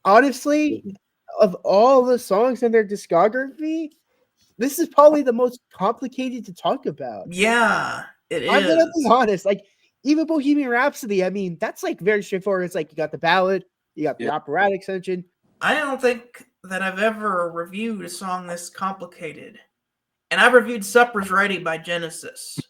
honestly, of all the songs in their discography, this is probably the most complicated to talk about.
Yeah, it is.
I'm gonna be honest. Like, even Bohemian Rhapsody, I mean, that's like very straightforward. It's like you got the ballad, you got the operatic section.
I don't think that I've ever reviewed a song this complicated. And I've reviewed Supper's Ready by Genesis.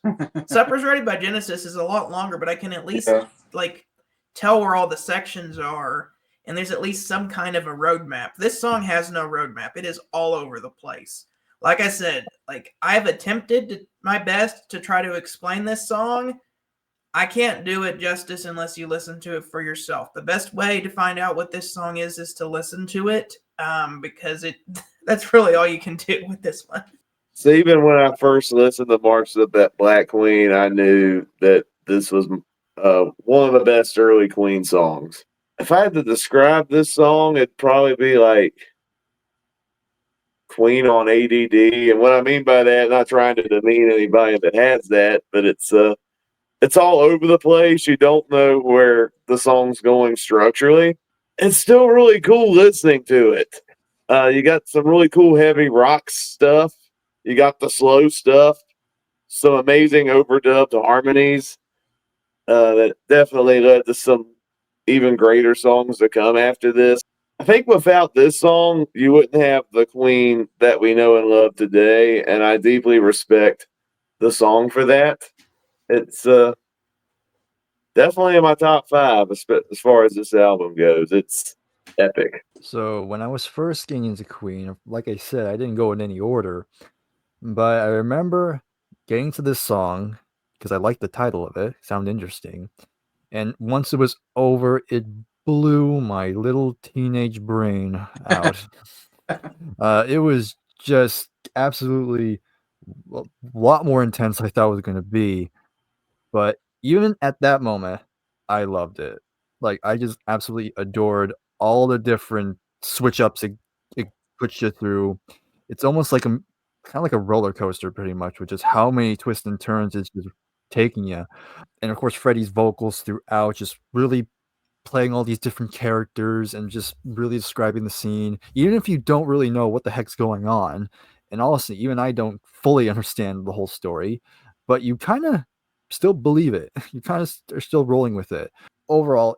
Supper's Ready by Genesis is a lot longer, but I can at least like tell where all the sections are, and there's at least some kind of a roadmap. This song has no roadmap. It is all over the place. Like I said, like I've attempted my best to try to explain this song. I can't do it justice unless you listen to it for yourself. The best way to find out what this song is to listen to it, because that's really all you can do with this one.
So even when I first listened to March of the Black Queen, I knew that this was one of the best early Queen songs. If I had to describe this song, it'd probably be like Queen on ADD. And what I mean by that, not trying to demean anybody that has that, but it's all over the place. You don't know where the song's going structurally. It's still really cool listening to it. You got some really cool heavy rock stuff. You got the slow stuff. Some amazing overdubbed harmonies that definitely led to some even greater songs to come after this. I think without this song, you wouldn't have the Queen that we know and love today, and I deeply respect the song for that. It's definitely in my top 5 as far as this album goes. It's epic.
So when I was first getting into Queen, like I said, I didn't go in any order, but I remember getting to this song because I liked the title of it. It sounded interesting. And once it was over, it blew my little teenage brain out. It was just absolutely a lot more intense than I thought it was going to be. But even at that moment, I loved it. Like, I just absolutely adored all the different switch ups it puts you through. It's almost like kind of like a roller coaster, pretty much, which is how many twists and turns it's just taking you. And of course, Freddie's vocals throughout, just really playing all these different characters and just really describing the scene, even if you don't really know what the heck's going on. And honestly, even I don't fully understand the whole story, but you kind of still believe it. You kind of are still rolling with it. Overall,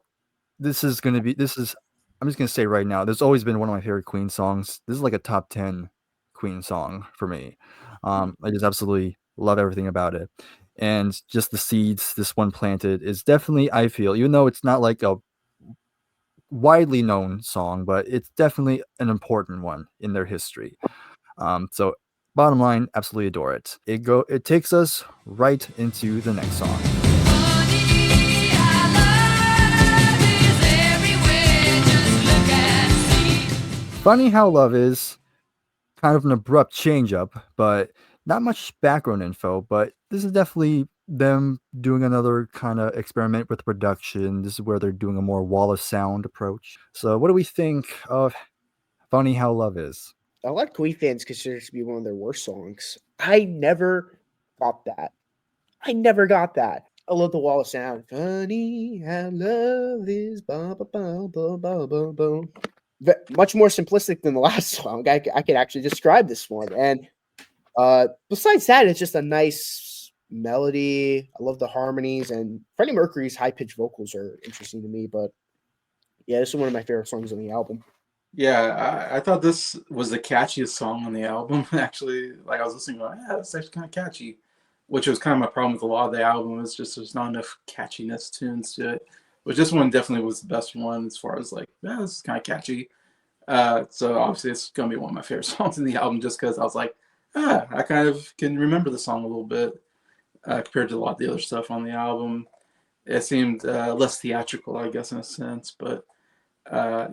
I'm just going to say right now, there's always been one of my favorite Queen songs. This is like a top 10 Queen song for me. I just absolutely love everything about it. And just the seeds this one planted is definitely, I feel, even though it's not like a widely known song, but it's definitely an important one in their history. So bottom line, absolutely adore it. It takes us right into the next song. Funny How Love Is, kind of an abrupt change up, but not much background info, but this is definitely them doing another kind of experiment with production. This is where they're doing a more wall of sound approach. So what do we think of Funny How Love Is?
A lot of Queen fans consider it to be one of their worst songs. I never got that. I love the wall of sound. Funny how love is. Bum, bum, bum, bum, bum, bum. Much more simplistic than the last song. I could actually describe this one. And besides that, it's just a nice melody. I love the harmonies, and Freddie Mercury's high-pitched vocals are interesting to me. But yeah, this is one of my favorite songs on the album.
Yeah, I thought this was the catchiest song on the album. Actually, like I was listening, going, yeah, it's actually kind of catchy, which was kind of my problem with a lot of the album. It's just there's not enough catchiness tunes to it. But this one definitely was the best one as far as like, yeah, this is kind of catchy. So obviously it's gonna be one of my favorite songs in the album, just because I was like, I kind of can remember the song a little bit compared to a lot of the other stuff on the album. It seemed less theatrical, I guess, in a sense, but.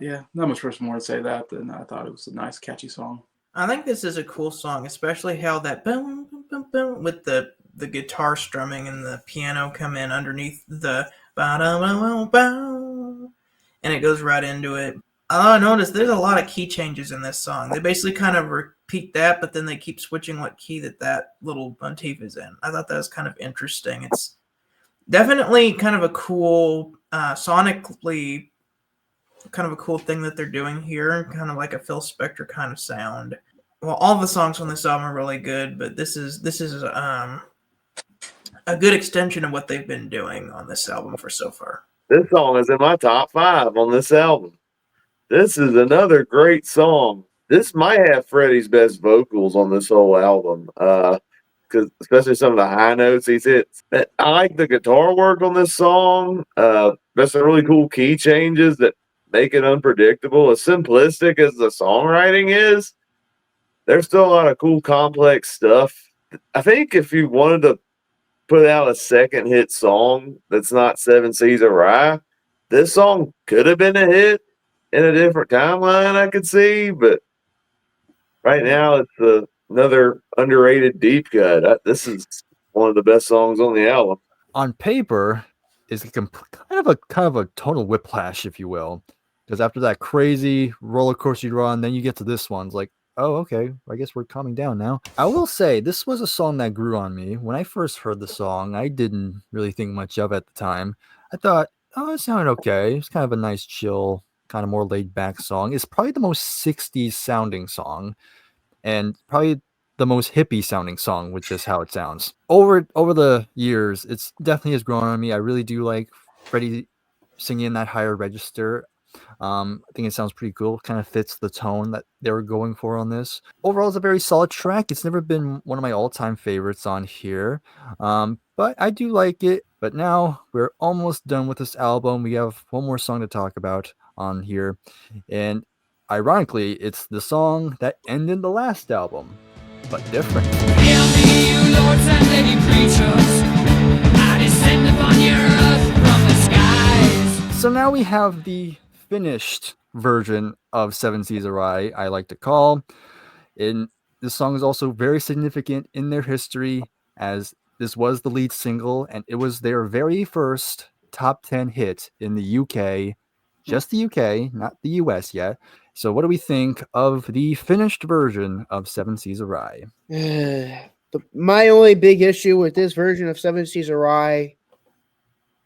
Yeah, not much more to say that than I thought it was a nice, catchy song.
I think this is a cool song, especially how that boom, boom, boom, boom, with the guitar strumming and the piano come in underneath the ba-da-ba-ba-ba, and it goes right into it. I noticed there's a lot of key changes in this song. They basically kind of repeat that, but then they keep switching what key that little motif is in. I thought that was kind of interesting. It's definitely kind of a cool, sonically, kind of a cool thing that they're doing here, kind of like a Phil Spector kind of sound. Well, all the songs on this album are really good, but this is a good extension of what they've been doing on this album for so far.
This song is in my top 5 on this album. This is another great song. This might have Freddie's best vocals on this whole album, because especially some of the high notes he hits. I like the guitar work on this song. There's some really cool key changes that make it unpredictable. As simplistic as the songwriting is, there's still a lot of cool, complex stuff. I think if you wanted to put out a second hit song that's not Seven Seas of Rhye, this song could have been a hit in a different timeline, I could see, but right now it's another underrated deep cut. This is one of the best songs on the album.
On paper, is kind of a total whiplash, if you will. Because after that crazy roller coaster run, then you get to this one. It's like, oh, okay, I guess we're calming down now. I will say, this was a song that grew on me. When I first heard the song, I didn't really think much of it at the time. I thought, oh, it sounded okay. It's kind of a nice, chill, kind of more laid-back song. It's probably the most 60s sounding song, and probably the most hippie sounding song, which is how it sounds. Over the years, it's definitely has grown on me. I really do like Freddie singing in that higher register. I think it sounds pretty cool. Kind of fits the tone that they were going for on this. Overall, it's a very solid track. It's never been one of my all-time favorites on here, but I do like it. But now we're almost done with this album. We have one more song to talk about on here, and ironically, it's the song that ended the last album, but different.
Hail me, you lords and lady preachers. I descend upon your earth from the skies.
So now we have the finished version of Seven Seas of Rhye, I like to call. And this song is also very significant in their history, as this was the lead single, and it was their very first top 10 hit in the UK, just the UK, not the US yet. So what do we think of the finished version of Seven Seas of Rhye?
My only big issue with this version of Seven Seas of Rhye,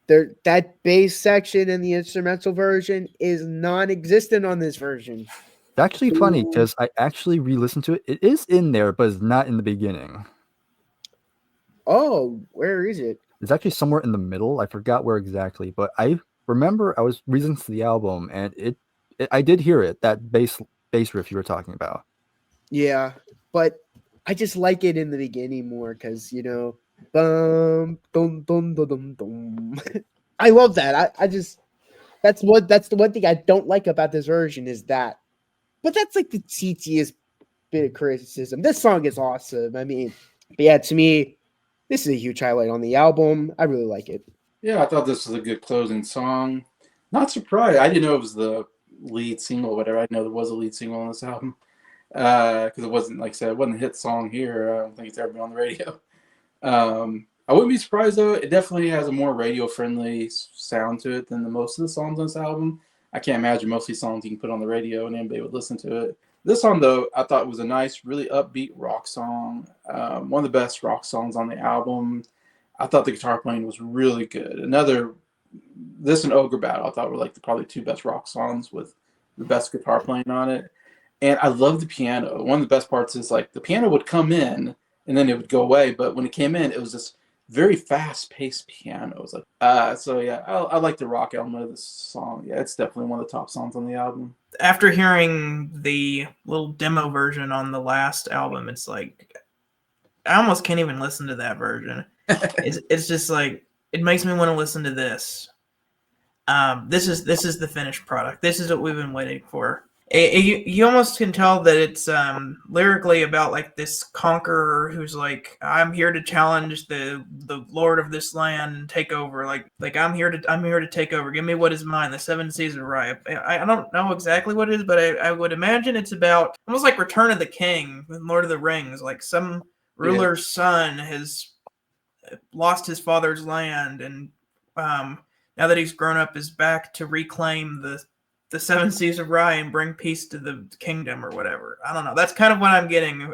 that bass section in the instrumental version is non-existent on this version.
It's actually funny because I actually re-listened to it. It is in there, but it's not in the beginning.
Oh, where is it?
It's actually somewhere in the middle. I forgot where exactly, but I remember I was listening to the album and I did hear it, that bass riff you were talking about.
Yeah, but I just like it in the beginning more because, bum, dum, dum, dum, dum, dum. I love that. That's the one thing I don't like about this version is that. But that's like the TTest bit of criticism. This song is awesome. I mean, but yeah, to me, this is a huge highlight on the album. I really like it.
Yeah, I thought this was a good closing song. Not surprised. I didn't know it was the lead single or whatever. I didn't know there was a lead single on this album. Because it wasn't, like I said, it wasn't a hit song here. I don't think it's ever been on the radio. I wouldn't be surprised, though. It definitely has a more radio-friendly sound to it than most of the songs on this album. I can't imagine most of these songs you can put on the radio and anybody would listen to it. This song, though, I thought was a nice, really upbeat rock song. One of the best rock songs on the album. I thought the guitar playing was really good. This and Ogre Battle, I thought were like probably two best rock songs with the best guitar playing on it. And I love the piano. One of the best parts is like the piano would come in and then it would go away. But when it came in, it was this very fast-paced piano. It was like, so yeah, I like the rock element of this song. Yeah, it's definitely one of the top songs on the album.
After hearing the little demo version on the last album, it's like I almost can't even listen to that version. It's just like it makes me want to listen to this. This is the finished product. This is what we've been waiting for. You almost can tell that it's lyrically about like this conqueror who's like, I'm here to challenge the lord of this land and take over. Like I'm here to take over. Give me what is mine. The Seven Seas of Rhye. I don't know exactly what it is, but I would imagine it's about almost like Return of the King with Lord of the Rings. Like some ruler's son has lost his father's land, and now that he's grown up, is back to reclaim the Seven Seas of Rhye and bring peace to the kingdom or whatever. I don't know. That's kind of what I'm getting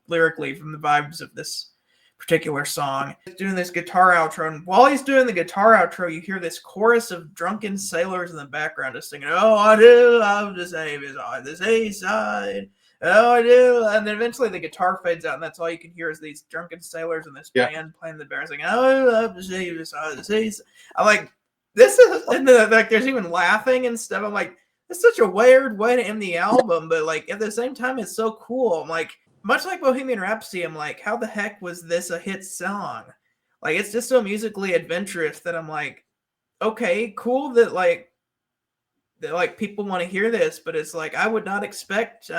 lyrically from the vibes of this particular song. He's doing this guitar outro, and while he's doing the guitar outro, you hear this chorus of drunken sailors in the background just singing, "Oh, I do love to save his on the seaside. Oh, I do." And then eventually the guitar fades out, and that's all you can hear is these drunken sailors and this band playing the bar singing, "Oh, I love to save his on the seaside." I'm like, this is, and like there's even laughing and stuff. I'm like, it's such a weird way to end the album, but like at the same time, it's so cool. I'm like, much like Bohemian Rhapsody, I'm like, how the heck was this a hit song? Like, it's just so musically adventurous that I'm like, okay, cool that like people want to hear this, but it's like I would not expect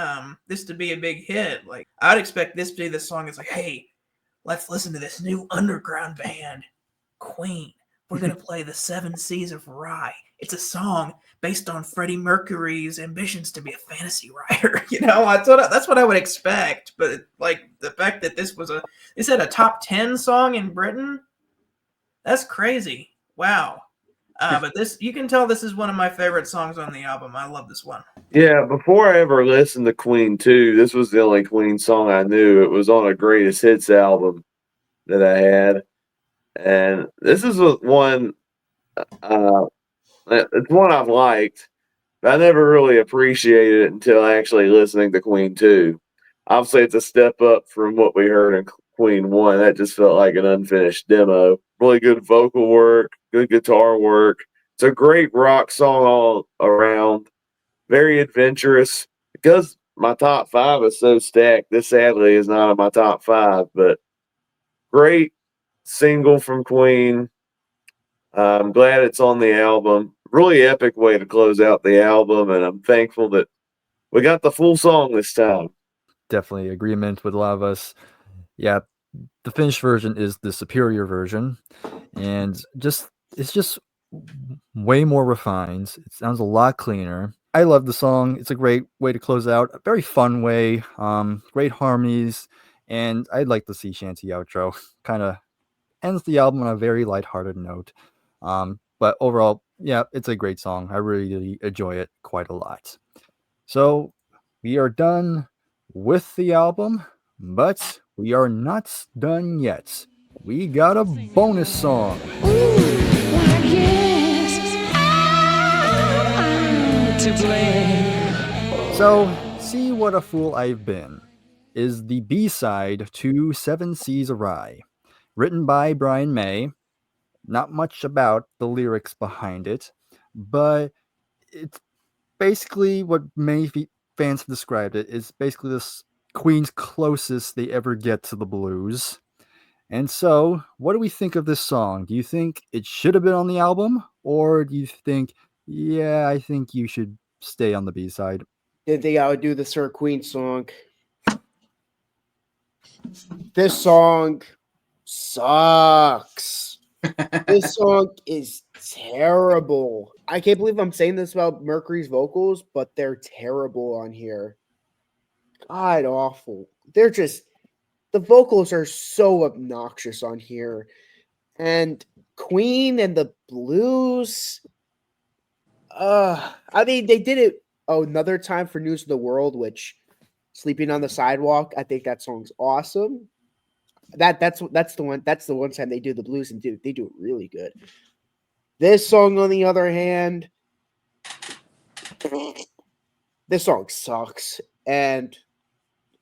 this to be a big hit. Like I'd expect this to be the song. It's like, hey, let's listen to this new underground band, Queen. We're going to play the Seven Seas of Rhye. It's a song based on Freddie Mercury's ambitions to be a fantasy writer. That's what I would expect. But like the fact that this had a top 10 song in Britain, that's crazy. Wow. But you can tell this is one of my favorite songs on the album. I love this one.
Yeah, before I ever listened to Queen 2, this was the only Queen song I knew. It was on a Greatest Hits album that I had. And this is one, it's one I've liked, but I never really appreciated it until actually listening to Queen 2. Obviously, it's a step up from what we heard in Queen 1. That just felt like an unfinished demo. Really good vocal work, good guitar work. It's a great rock song all around. Very adventurous. Because my top 5 is so stacked, this sadly is not in my top 5, but great single from Queen. I'm glad it's on the album. Really epic way to close out the album, and I'm thankful that we got the full song this time.
Definitely agreement with a lot of us. Yeah, the finished version is the superior version, and it's just way more refined. It sounds a lot cleaner. I love the song. It's a great way to close out. A very fun way. Great harmonies, and I like the sea shanty outro. Kind of ends the album on a very lighthearted note. But overall, yeah, it's a great song. I really enjoy it quite a lot. So we are done with the album, but we are not done yet. We got a bonus song. So, See What a Fool I've Been is the B-side to Seven Seas of Rhye, written by Brian May. Not much about the lyrics behind it, but it's basically what many fans have described it is basically this Queen's closest they ever get to the blues. And so, what do we think of this song? Do you think it should have been on the album? Or do you think, yeah, I think you should stay on the B-side?
Didn't think I would do the Sir Queen song. This song sucks. This song is terrible. I can't believe I'm saying this about Mercury's vocals, but they're terrible on here. God awful. They're just, the vocals are so obnoxious on here. And Queen and the blues. I mean, they did it another time for News of the World, which Sleeping on the Sidewalk. I think that song's awesome. That's the one time they do the blues and they do it really good. This song, on the other hand, this song sucks. And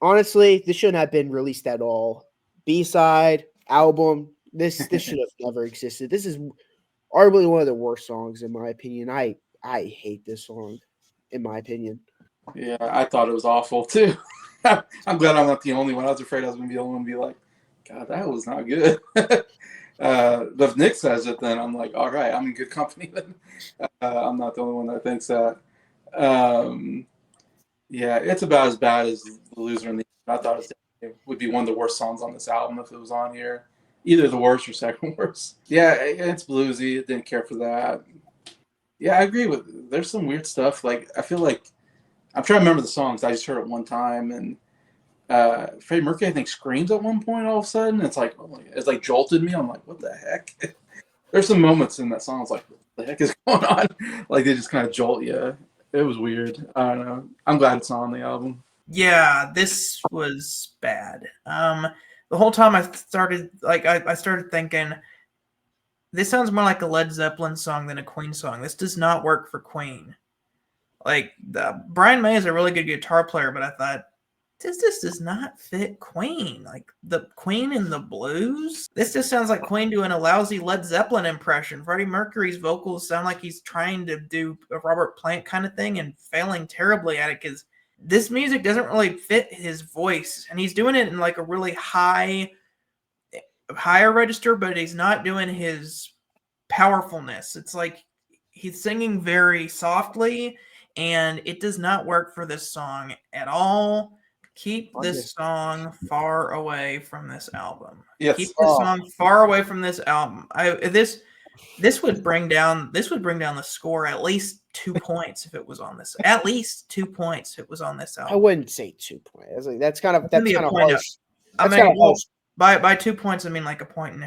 honestly, this shouldn't have been released at all. B-side, album, this should have never existed. This is arguably one of the worst songs in my opinion. I hate this song, in my opinion.
Yeah, I thought it was awful too. I'm glad I'm not the only one. I was afraid I was going to be the only one to be like, God, that was not good. But if Nick says it, then I'm like, all right, I'm in good company then. I'm not the only one that thinks that. Yeah, it's about as bad as The Loser and the I thought it would be one of the worst songs on this album if it was on here. Either the worst or second worst. Yeah, it's bluesy. Didn't care for that. Yeah, I agree with. There's some weird stuff. Like, I feel like I'm trying to remember the songs. I just heard it one time, and Freddie Mercury, I think, screams at one point all of a sudden. It's like, it's like jolted me. I'm like, what the heck? There's some moments in that song. It's like, what the heck is going on? Like, they just kind of jolt you. It was weird. I don't know. I'm glad it's not on the album.
Yeah, this was bad. The whole time I started thinking, this sounds more like a Led Zeppelin song than a Queen song. This does not work for Queen. Like, Brian May is a really good guitar player, but I thought, this just does not fit Queen. Like, the Queen in the blues? This just sounds like Queen doing a lousy Led Zeppelin impression. Freddie Mercury's vocals sound like he's trying to do a Robert Plant kind of thing and failing terribly at it because this music doesn't really fit his voice. And he's doing it in like a really higher register, but he's not doing his powerfulness. It's like he's singing very softly, and it does not work for this song at all. Keep this song far away from this album.
Yes.
Keep this song far away from this album. This would bring down the score at least 2 points if it was on this. At least 2 points if it was on this album.
I wouldn't say 2 points. Like, that's kind of harsh.
By 2 points, I mean like 1.5 points.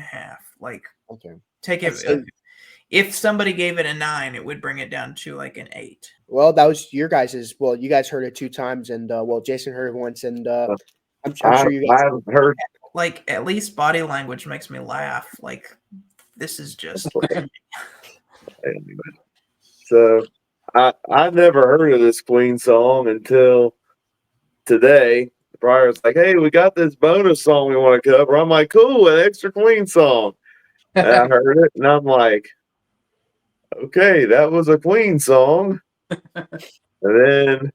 Like, okay, take it. If somebody gave it a 9, it would bring it down to like an 8.
Well, that was your guys's. Well, you guys heard it 2 times, and Jason heard it once, and I'm sure you guys
haven't heard.
Like, at least body language makes me laugh. Like, this is just.
So, I never heard of this Queen song until today. Bryer was like, "Hey, we got this bonus song we want to cover." I'm like, "Cool, an extra Queen song." And I heard it, and I'm like, okay, that was a Queen song. And then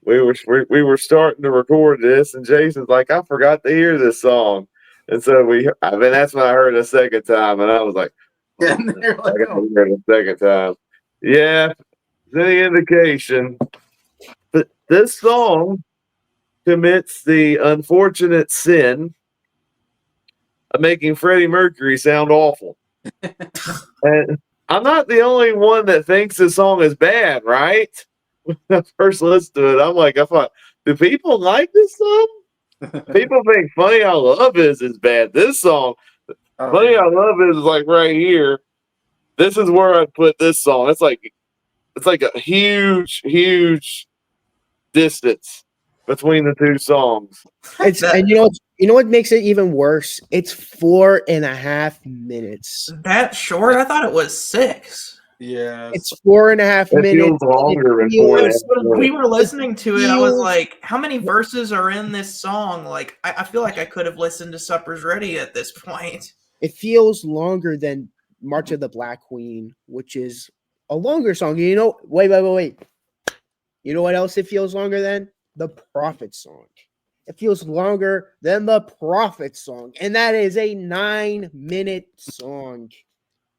we were starting to record this, and Jason's like, I forgot to hear this song. And so that's when I heard it a second time, and I was like, I got to hear it a second time. Yeah, the indication. But this song commits the unfortunate sin of making Freddie Mercury sound awful. And I'm not the only one that thinks this song is bad, right? When I first listened to it, I'm like, I thought, do people like this song? People think Funny How Love Is bad. This song, Funny How Love Is like right here. This is where I put this song. It's like a huge distance between the two songs.
And you know what makes it even worse? It's 4.5 minutes.
That short? I thought it was 6.
Yeah.
It's 4.5
It
minutes.
feels longer than
feels-
4.5
When we
minutes.
were listening to it, I was
feels-
like, how many verses are in this song? Like, I feel like I could have listened to Supper's Ready at this point.
It feels longer than March of the Black Queen, which is a longer song. You know, wait. You know what else it feels longer than? The Prophet song. It feels longer than the Prophet song. And that is a 9-minute song.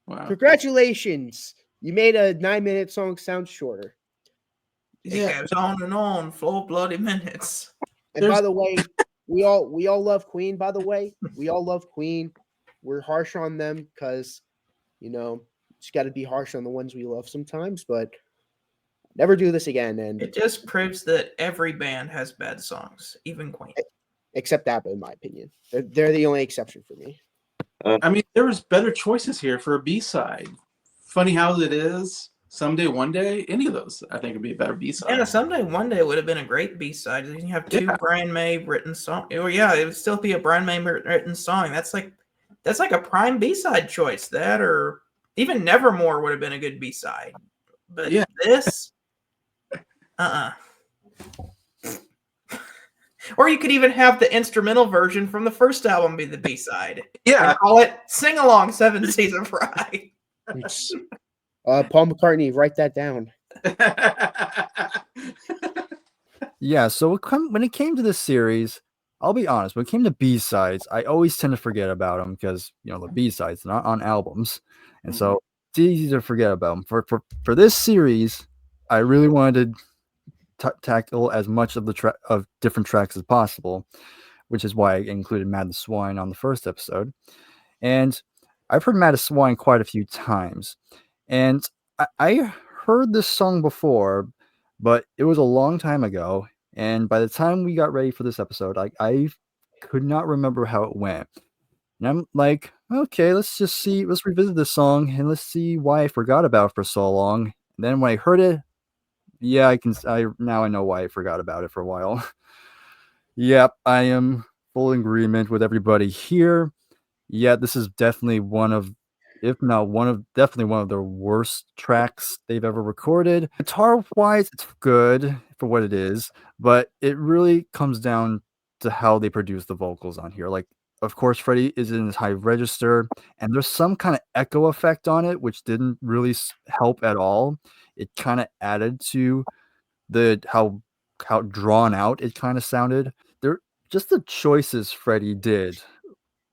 Wow.
Congratulations. You made a 9-minute song sound shorter.
It goes on and on, 4 bloody minutes.
And by the way, we all love Queen, by the way. We all love Queen. We're harsh on them because, you know, it's got to be harsh on the ones we love sometimes, but never do this again. And
It just proves that every band has bad songs, even Queen.
except ABBA, in my opinion. They're the only exception for me.
I mean, there was better choices here for a B-side. Funny How It Is, Someday, One Day, any of those I think would be a better B-side.
And a Someday One Day would have been a great B-side. You have 2 Brian May written songs. Or yeah, it would still be a Brian May written song. That's like a prime B-side choice. That or even Nevermore would have been a good B-side. But this, Or you could even have the instrumental version from the first album be the B-side.
Yeah.
And call it Sing Along 7 Seas of Rhye.
Paul McCartney, write that down.
Yeah, so when it came to this series, I'll be honest, when it came to B-sides, I always tend to forget about them because, you know, the B-sides, not on albums. And so it's easy to forget about them. For this series, I really wanted to tackle as much of of different tracks as possible, which is why I included Mad the Swine on the first episode. And I've heard Mad the Swine quite a few times. And I heard this song before, but it was a long time ago. And by the time we got ready for this episode, I could not remember how it went. And I'm like, okay, let's revisit this song and let's see why I forgot about it for so long. And then when I heard it, yeah, now I know why I forgot about it for a while. Yep, I am full agreement with everybody here. Yeah, this is definitely definitely one of their worst tracks they've ever recorded. Guitar-wise, it's good for what it is, but it really comes down to how they produce the vocals on here. Like, of course, Freddie is in his high register, and there's some kind of echo effect on it, which didn't really help at all. It kind of added to how drawn out it kind of sounded. Just the choices Freddie did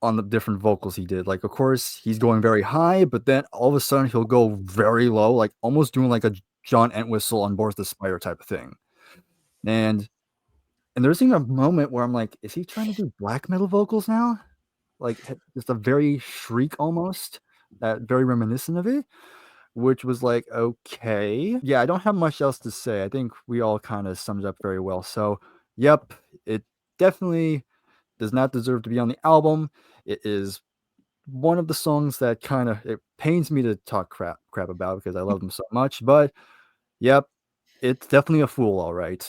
on the different vocals he did. Like, of course, he's going very high, but then all of a sudden he'll go very low, like almost doing like a John Entwistle on Boris the Spider type of thing. And there's even a moment where I'm like, is he trying to do black metal vocals now? Like, just a very shriek almost, that very reminiscent of it, which was like, okay. Yeah, I don't have much else to say. I think we all kind of summed it up very well. So, yep, it definitely does not deserve to be on the album. It is one of the songs that it pains me to talk crap about because I love them so much. But yep, it's definitely a fool, all right.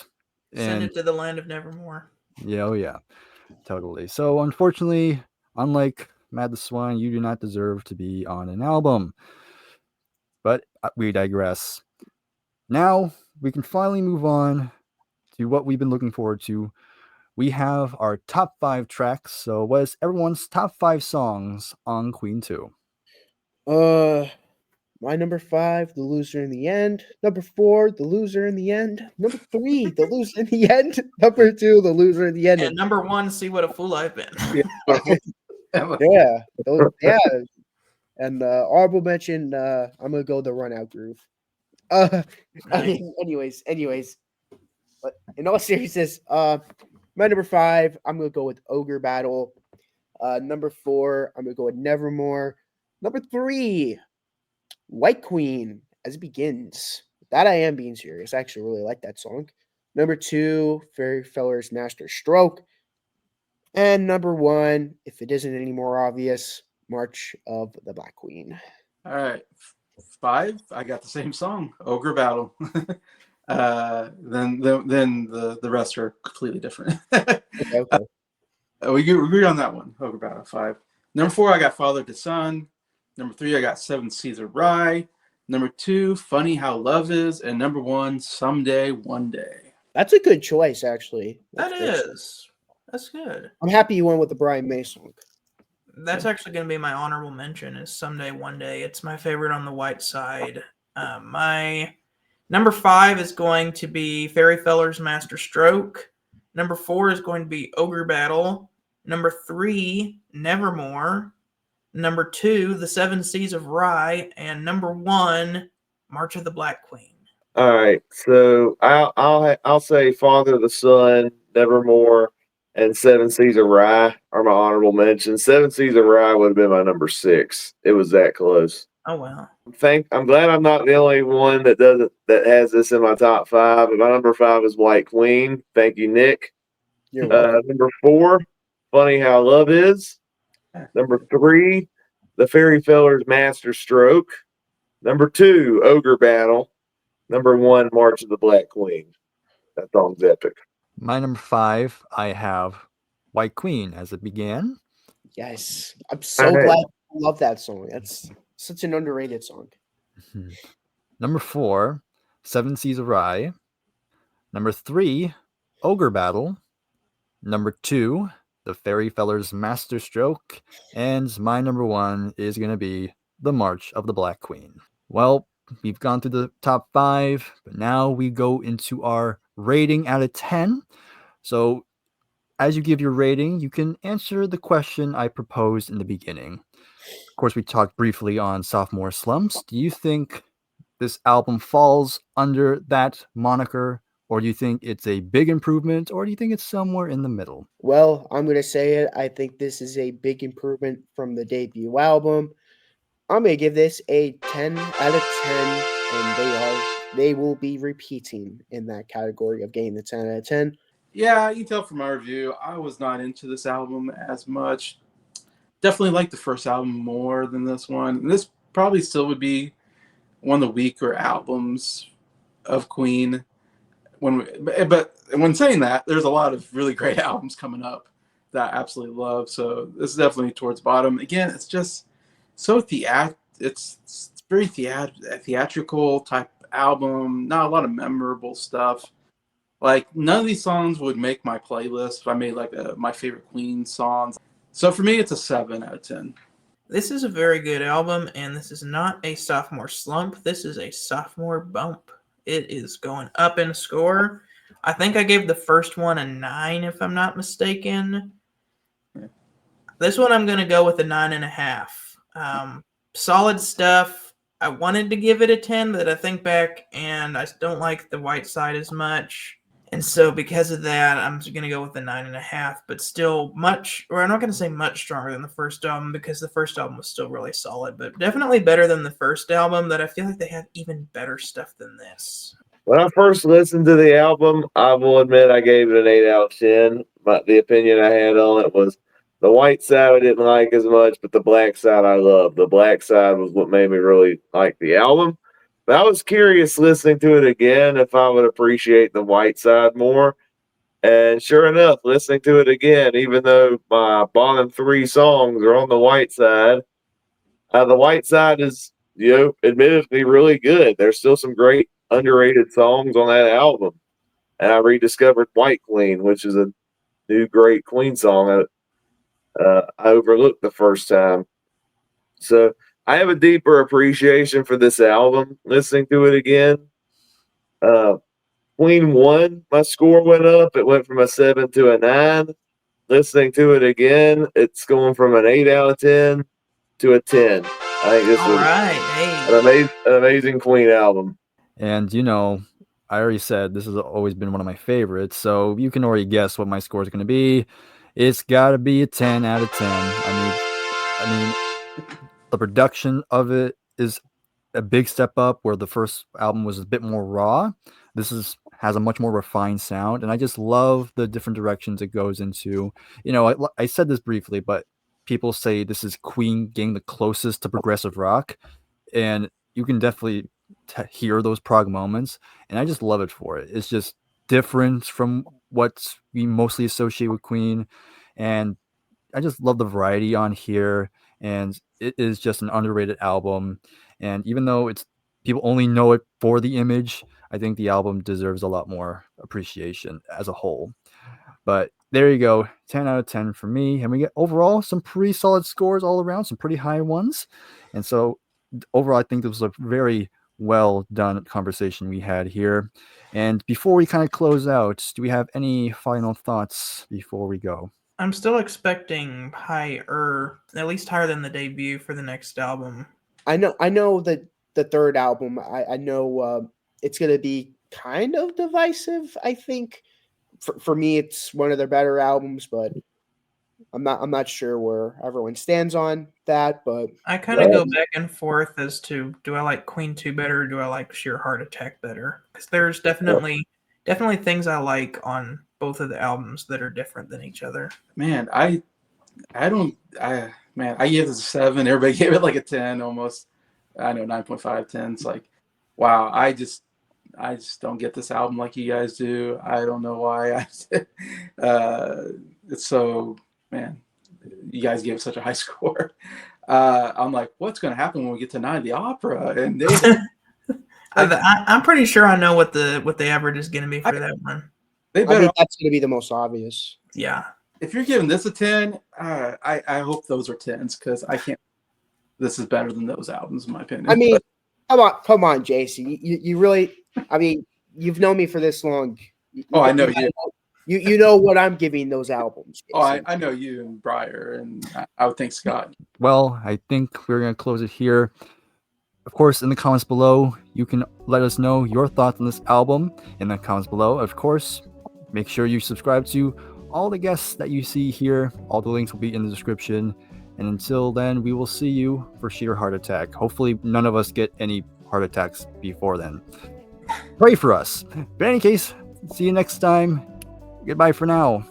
Send it to the land of Nevermore.
Yeah, oh yeah, totally. So unfortunately, unlike Mad the Swine, you do not deserve to be on an album. But we digress. Now we can finally move on to what we've been looking forward to. We have our top 5 tracks. So what is everyone's top 5 songs on Queen 2?
My number 5, The Loser in the End. Number 4, The Loser in the End. Number 3, The Loser in the End. Number 2, The Loser in the End.
And number 1, See What a Fool I've Been.
Yeah. Yeah. And honorable mention, I'm gonna go the Run Out Groove. Anyways. But in all seriousness, my number 5, I'm gonna go with Ogre Battle. Number 4, I'm gonna go with Nevermore. Number 3, White Queen, As It Begins. That I am being serious. I actually really like that song. Number 2, Fairyfeller's Master Stroke. And number 1, if it isn't any more obvious, March of the Black Queen.
All right. 5, I got the same song, Ogre Battle. Then the rest are completely different.
Okay.
We agree on that one, Ogre Battle 5. Number 4, I got Father to Son. Number 3, I got Seven Seas of Rhye. Number 2, Funny How Love Is. And number 1, Someday, One Day.
That's a good choice, actually.
That
That's a great choice.
is. That's good.
I'm happy you went with the Brian May song.
That's actually going to be my honorable mention is Someday One Day. It's my favorite on the White Side. My number 5 is going to be Fairy Feller's Master Stroke. Number 4 is going to be Ogre Battle. Number 3, Nevermore. Number 2, The Seven Seas of Rhye. And number 1, March of the Black Queen.
All right, so I'll say Father the Son, Nevermore, and Seven Seas of Rhye are my honorable mentions. Seven Seas of Rhye would have been my number 6. It was that close.
Oh wow!
I'm glad I'm not the only one that has this in my top 5. But my number 5 is White Queen. Thank you, Nick.
You're welcome.
Number 4, Funny How Love Is. Number 3, The Fairy Feller's Master Stroke. Number 2, Ogre Battle. Number 1, March of the Black Queen. That song's epic.
My number 5, I have White Queen as it began.
Yes. I'm so glad you love that song. That's such an underrated song.
Number 4, Seven Seas of Rhye. Number 3, Ogre Battle. Number 2, The Fairy Feller's Master Stroke. And my number 1 is going to be The March of the Black Queen. Well, we've gone through the top 5, but now we go into our rating out of 10. So as you give your rating, you can answer the question I proposed in the beginning. Of course, we talked briefly on sophomore slumps. Do you think this album falls under that moniker, or do you think it's a big improvement, or do you think it's somewhere in the middle?
Well, I'm going to say it. I think this is a big improvement from the debut album. I'm going to give this a 10 out of 10, and they will be repeating in that category of getting the 10 out of 10.
Yeah, you can tell from my review, I was not into this album as much. Definitely like the first album more than this one. And this probably still would be one of the weaker albums of Queen. But when saying that, there's a lot of really great albums coming up that I absolutely love. So this is definitely towards bottom. Again, it's just so it's very theatrical type album. Not a lot of memorable stuff. Like none of these songs would make my playlist if I made like my favorite Queen songs. So for me, it's a 7 out of 10.
This is a very good album, and this is not a sophomore slump. This is a sophomore bump. It is going up in score. I think I gave the first one a 9, if I'm not mistaken. This one I'm going to go with a 9.5. Solid stuff. I wanted to give it a 10, but I think back, and I don't like the White Side as much. And so because of that, I'm going to go with a 9.5, but still I'm not going to say much stronger than the first album because the first album was still really solid, but definitely better than the first album, that I feel like they have even better stuff than this.
When I first listened to the album, I will admit I gave it an 8 out of 10. But the opinion I had on it was the White Side I didn't like as much, but the Black Side I loved. The Black Side was what made me really like the album. But I was curious listening to it again if I would appreciate the White Side more. And sure enough, listening to it again, even though my bottom 3 songs are on the White Side, the White Side is, admittedly really good. There's still some great underrated songs on that album. And I rediscovered White Queen, which is a new great Queen song I overlooked the first time. So I have a deeper appreciation for this album listening to it again. Queen 1, my score went up. It went from a 7 to a 9. Listening to it again, it's going from an 8 out of 10 to a 10. I think this was an amazing Queen album.
And, I already said this has always been one of my favorites, so you can already guess what my score is going to be. It's got to be a 10 out of 10. I mean, the production of it is a big step up where the first album was a bit more raw. This has a much more refined sound, and I just love the different directions it goes into. I said this briefly, but people say this is Queen getting the closest to progressive rock, and you can definitely hear those prog moments, and I just love it for it. It's just different from what we mostly associate with Queen, and I just love the variety on here, and it is just an underrated album. And even though it's people only know it for the image, I think the album deserves a lot more appreciation as a whole. But there you go, 10 out of 10 for me. And we get overall some pretty solid scores all around, some pretty high ones. And so overall, I think this was a very well done conversation we had here. And before we kind of close out, do we have any final thoughts before we go?
I'm still expecting higher, at least higher than the debut for the next album.
I know that the third album, I know it's going to be kind of divisive. I think for me, it's one of their better albums, but I'm not sure where everyone stands on that. But
I kind of go back and forth as to, do I like Queen 2 better, or do I like Sheer Heart Attack better? Because there's definitely things I like on both of the albums that are different than each other.
Man, I gave this a 7. Everybody gave it like a 10 almost. I know 9.5, 10. It's like, wow, I just don't get this album like you guys do. I don't know why. It's so, man, you guys gave such a high score. I'm like, what's going to happen when we get to Night of the Opera? And they,
I'm pretty sure I know what the average is going to be for that one.
I think that's going to be the most obvious.
Yeah.
If you're giving this a 10, I hope those are 10s, because I can't. This is better than those albums, in my opinion.
I mean, come on, Jason. You really, I mean, you've known me for this long.
I know you.
You know what I'm giving those albums.
Jason. I know you and Bryer, and I would think Scott.
Well, I think we're going to close it here. Of course, in the comments below, you can let us know your thoughts on this album in the comments below. Of course, make sure you subscribe to all the guests that you see here. All the links will be in the description. And until then, we will see you for Sheer Heart Attack. Hopefully, none of us get any heart attacks before then. Pray for us. But in any case, see you next time. Goodbye for now.